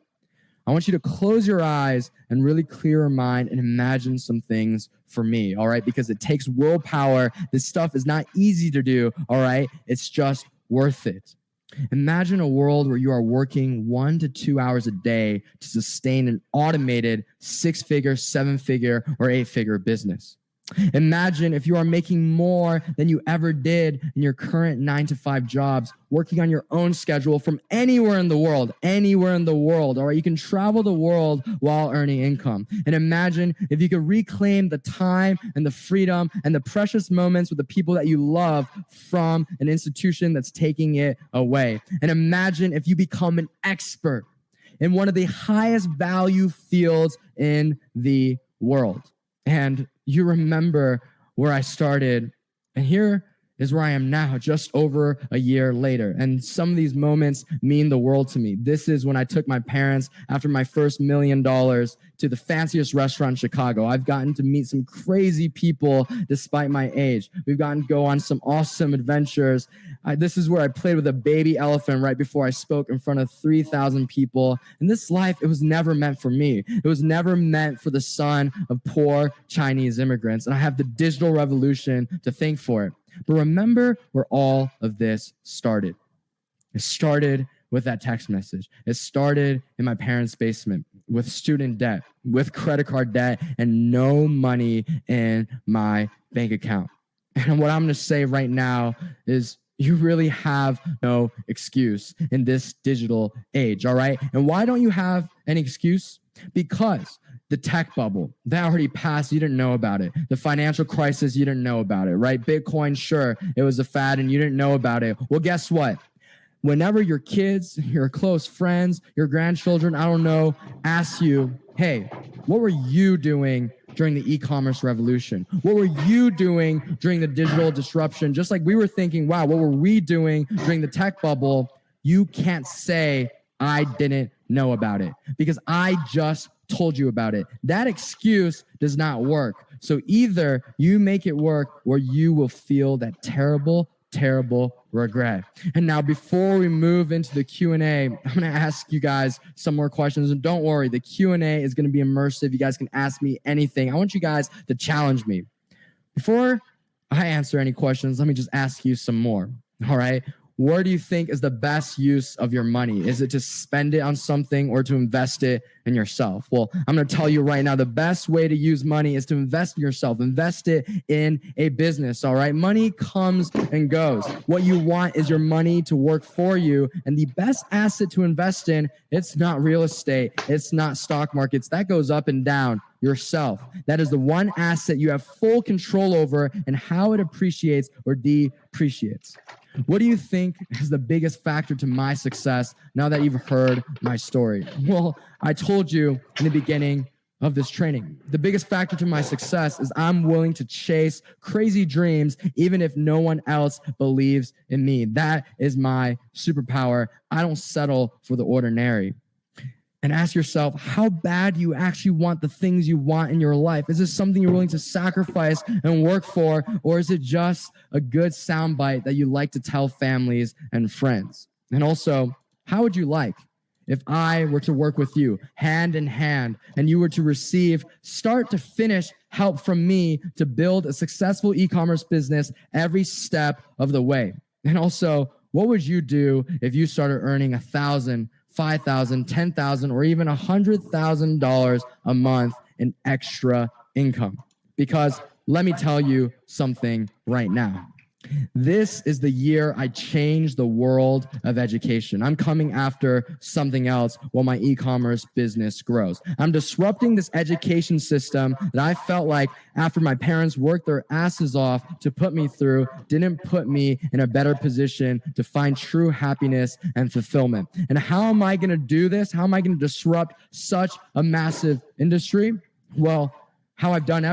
I want you to close your eyes and really clear your mind and imagine some things for me, all right? Because it takes willpower. This stuff is not easy to do, all right? It's just worth it. Imagine a world where you are working 1 to 2 hours a day to sustain an automated 6-figure, 7-figure, or 8-figure business. Imagine if you are making more than you ever did in your current 9-to-5 jobs, working on your own schedule from anywhere in the world, all right? You can travel the world while earning income. And imagine if you could reclaim the time and the freedom and the precious moments with the people that you love from an institution that's taking it away. And imagine if you become an expert in one of the highest value fields in the world. And you remember where I started, and here is where I am now, just over a year later. And some of these moments mean the world to me. This is when I took my parents after my first $1 million to the fanciest restaurant in Chicago. I've gotten to meet some crazy people despite my age. We've gotten to go on some awesome adventures. This is where I played with a baby elephant right before I spoke in front of 3,000 people. And this life, it was never meant for me. It was never meant for the son of poor Chinese immigrants. And I have the digital revolution to thank for it. But remember where all of this started. It started with that text message. It started in my parents' basement with student debt, with credit card debt, and no money in my bank account. And what I'm going to say right now is you really have no excuse in this digital age, all right? And why don't you have an excuse? Because the tech bubble, that already passed. You didn't know about it. The financial crisis, you didn't know about it, right? Bitcoin, sure, it was a fad and you didn't know about it. Well, guess what? Whenever your kids, your close friends, your grandchildren, I don't know, ask you, hey, what were you doing during the e-commerce revolution? What were you doing during the digital disruption? Just like we were thinking, wow, what were we doing during the tech bubble? You can't say, I didn't know about it because I just told you about it. That excuse does not work. So either you make it work or you will feel that terrible regret. And now before we move into the Q&A, I'm going to ask you guys some more questions. And don't worry, the Q&A is going to be immersive. You guys can ask me anything. I want you guys to challenge me. Before I answer any questions, let me just ask you some more. All right. Where do you think is the best use of your money? Is it to spend it on something or to invest it in yourself? Well, I'm going to tell you right now, the best way to use money is to invest in yourself, invest it in a business, all right? Money comes and goes. What you want is your money to work for you. And the best asset to invest in, it's not real estate. It's not stock markets. That goes up and down. Yourself. That is the one asset you have full control over and how it appreciates or depreciates. What do you think is the biggest factor to my success now that you've heard my story? Well, I told you in the beginning of this training, the biggest factor to my success is I'm willing to chase crazy dreams even if no one else believes in me. That is my superpower. I don't settle for the ordinary. And ask yourself, how bad do you actually want the things you want in your life? Is this something you're willing to sacrifice and work for? Or is it just a good soundbite that you like to tell families and friends? And also, how would you like if I were to work with you hand in hand and you were to receive start to finish help from me to build a successful e-commerce business every step of the way? And also, what would you do if you started earning $1,000, $5,000, $10,000, or even $100,000 a month in extra income? Because let me tell you something right now. This is the year I change the world of education. I'm coming after something else while my e-commerce business grows. I'm disrupting this education system that I felt like after my parents worked their asses off to put me through, didn't put me in a better position to find true happiness and fulfillment. And how am I going to do this? How am I going to disrupt such a massive industry? Well, how I've done